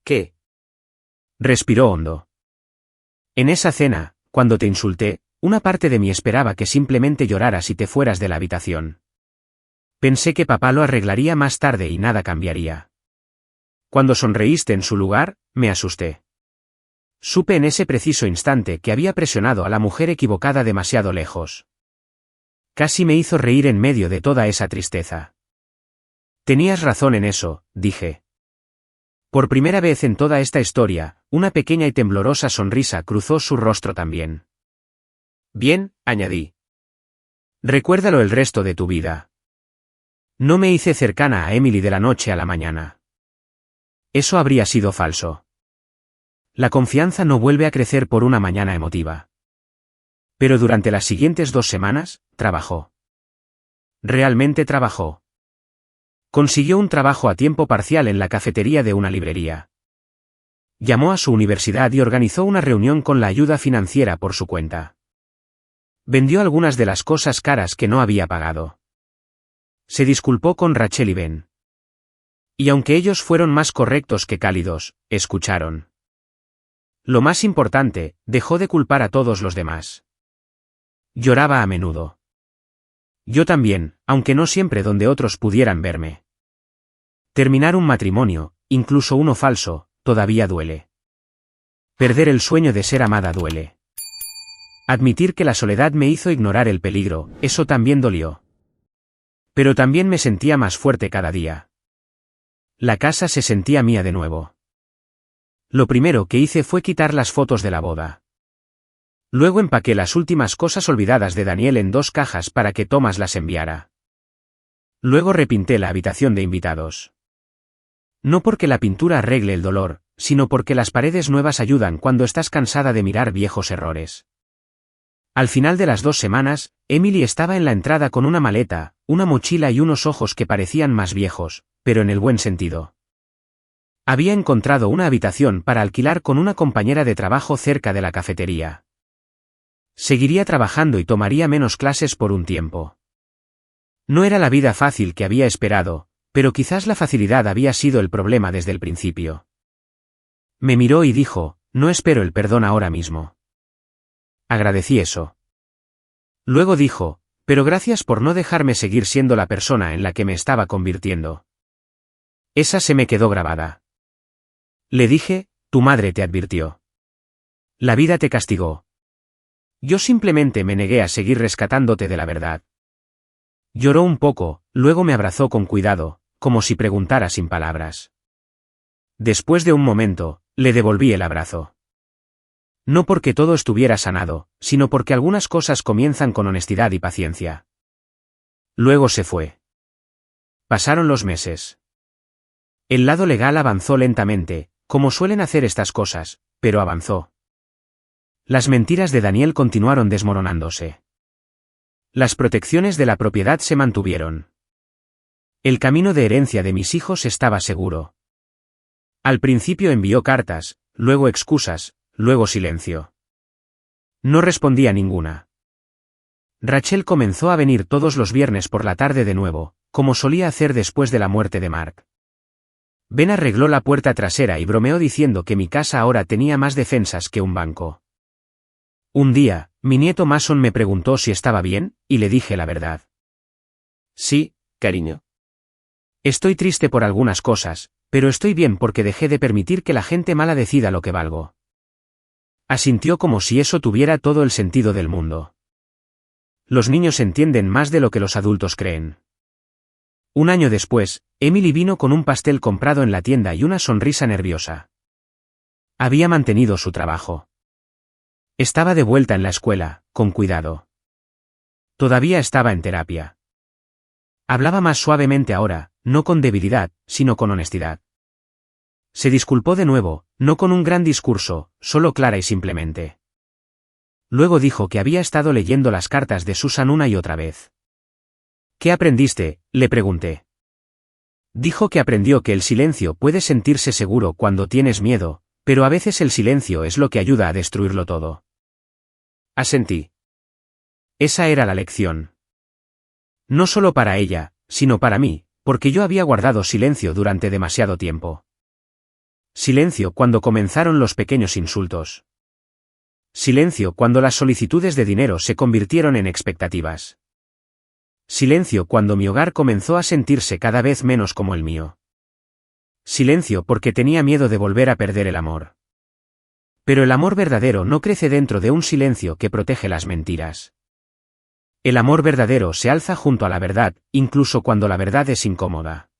A: ¿Qué? Respiró hondo. En esa cena, cuando te insulté, una parte de mí esperaba que simplemente lloraras y te fueras de la habitación. Pensé que papá lo arreglaría más tarde y nada cambiaría. Cuando sonreíste en su lugar, me asusté. Supe en ese preciso instante que había presionado a la mujer equivocada demasiado lejos. Casi me hizo reír en medio de toda esa tristeza. Tenías razón en eso, dije. Por primera vez en toda esta historia, una pequeña y temblorosa sonrisa cruzó su rostro también. Bien, añadí. Recuérdalo el resto de tu vida. No me hice cercana a Emily de la noche a la mañana. Eso habría sido falso. La confianza no vuelve a crecer por una mañana emotiva. Pero durante las siguientes 2 semanas, trabajó. Realmente trabajó. Consiguió un trabajo a tiempo parcial en la cafetería de una librería. Llamó a su universidad y organizó una reunión con la ayuda financiera por su cuenta. Vendió algunas de las cosas caras que no había pagado. Se disculpó con Rachel y Ben. Y aunque ellos fueron más correctos que cálidos, escucharon. Lo más importante, dejó de culpar a todos los demás. Lloraba a menudo. Yo también, aunque no siempre donde otros pudieran verme. Terminar un matrimonio, incluso uno falso, todavía duele. Perder el sueño de ser amada duele. Admitir que la soledad me hizo ignorar el peligro, eso también dolió. Pero también me sentía más fuerte cada día. La casa se sentía mía de nuevo. Lo primero que hice fue quitar las fotos de la boda. Luego empaqué las últimas cosas olvidadas de Daniel en 2 cajas para que Thomas las enviara. Luego repinté la habitación de invitados. No porque la pintura arregle el dolor, sino porque las paredes nuevas ayudan cuando estás cansada de mirar viejos errores. Al final de las 2 semanas, Emily estaba en la entrada con una maleta, una mochila y unos ojos que parecían más viejos, pero en el buen sentido. Había encontrado una habitación para alquilar con una compañera de trabajo cerca de la cafetería. Seguiría trabajando y tomaría menos clases por un tiempo. No era la vida fácil que había esperado, pero quizás la facilidad había sido el problema desde el principio. Me miró y dijo, no espero el perdón ahora mismo. Agradecí eso. Luego dijo, pero gracias por no dejarme seguir siendo la persona en la que me estaba convirtiendo. Esa se me quedó grabada. Le dije, tu madre te advirtió. La vida te castigó. Yo simplemente me negué a seguir rescatándote de la verdad. Lloró un poco, luego me abrazó con cuidado, como si preguntara sin palabras. Después de un momento, le devolví el abrazo. No porque todo estuviera sanado, sino porque algunas cosas comienzan con honestidad y paciencia. Luego se fue. Pasaron los meses. El lado legal avanzó lentamente, como suelen hacer estas cosas, pero avanzó. Las mentiras de Daniel continuaron desmoronándose. Las protecciones de la propiedad se mantuvieron. El camino de herencia de mis hijos estaba seguro. Al principio envió cartas, luego excusas, luego silencio. No respondía ninguna. Rachel comenzó a venir todos los viernes por la tarde de nuevo, como solía hacer después de la muerte de Mark. Ben arregló la puerta trasera y bromeó diciendo que mi casa ahora tenía más defensas que un banco. Un día, mi nieto Mason me preguntó si estaba bien, y le dije la verdad. Sí, cariño. Estoy triste por algunas cosas, pero estoy bien porque dejé de permitir que la gente mala decida lo que valgo. Asintió como si eso tuviera todo el sentido del mundo. Los niños entienden más de lo que los adultos creen. Un año después, Emily vino con un pastel comprado en la tienda y una sonrisa nerviosa. Había mantenido su trabajo. Estaba de vuelta en la escuela, con cuidado. Todavía estaba en terapia. Hablaba más suavemente ahora, no con debilidad, sino con honestidad. Se disculpó de nuevo, no con un gran discurso, solo clara y simplemente. Luego dijo que había estado leyendo las cartas de Susan una y otra vez. ¿Qué aprendiste?, le pregunté. Dijo que aprendió que el silencio puede sentirse seguro cuando tienes miedo, pero a veces el silencio es lo que ayuda a destruirlo todo. Asentí. Esa era la lección. No solo para ella, sino para mí, porque yo había guardado silencio durante demasiado tiempo. Silencio cuando comenzaron los pequeños insultos. Silencio cuando las solicitudes de dinero se convirtieron en expectativas. Silencio cuando mi hogar comenzó a sentirse cada vez menos como el mío. Silencio porque tenía miedo de volver a perder el amor. Pero el amor verdadero no crece dentro de un silencio que protege las mentiras. El amor verdadero se alza junto a la verdad, incluso cuando la verdad es incómoda.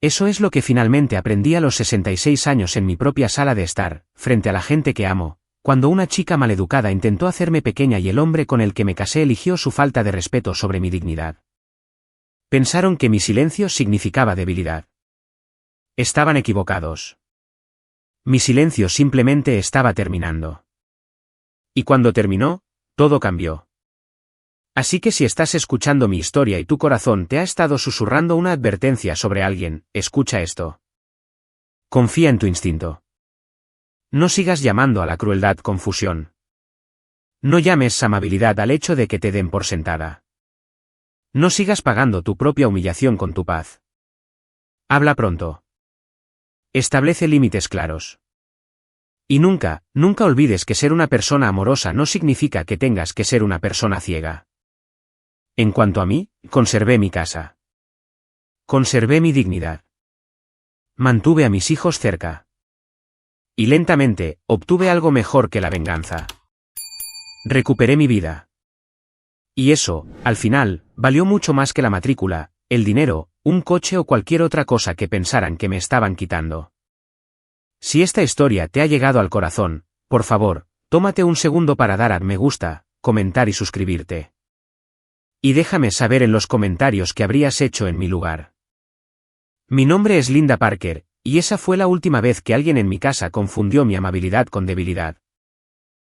A: Eso es lo que finalmente aprendí a los 66 años en mi propia sala de estar, frente a la gente que amo, cuando una chica maleducada intentó hacerme pequeña y el hombre con el que me casé eligió su falta de respeto sobre mi dignidad. Pensaron que mi silencio significaba debilidad. Estaban equivocados. Mi silencio simplemente estaba terminando. Y cuando terminó, todo cambió. Así que si estás escuchando mi historia y tu corazón te ha estado susurrando una advertencia sobre alguien, escucha esto. Confía en tu instinto. No sigas llamando a la crueldad confusión. No llames amabilidad al hecho de que te den por sentada. No sigas pagando tu propia humillación con tu paz. Habla pronto. Establece límites claros. Y nunca, nunca olvides que ser una persona amorosa no significa que tengas que ser una persona ciega. En cuanto a mí, conservé mi casa. Conservé mi dignidad. Mantuve a mis hijos cerca. Y lentamente, obtuve algo mejor que la venganza. Recuperé mi vida. Y eso, al final, valió mucho más que la matrícula, el dinero, un coche o cualquier otra cosa que pensaran que me estaban quitando. Si esta historia te ha llegado al corazón, por favor, tómate un segundo para dar a me gusta, comentar y suscribirte. Y déjame saber en los comentarios qué habrías hecho en mi lugar. Mi nombre es Linda Parker, y esa fue la última vez que alguien en mi casa confundió mi amabilidad con debilidad.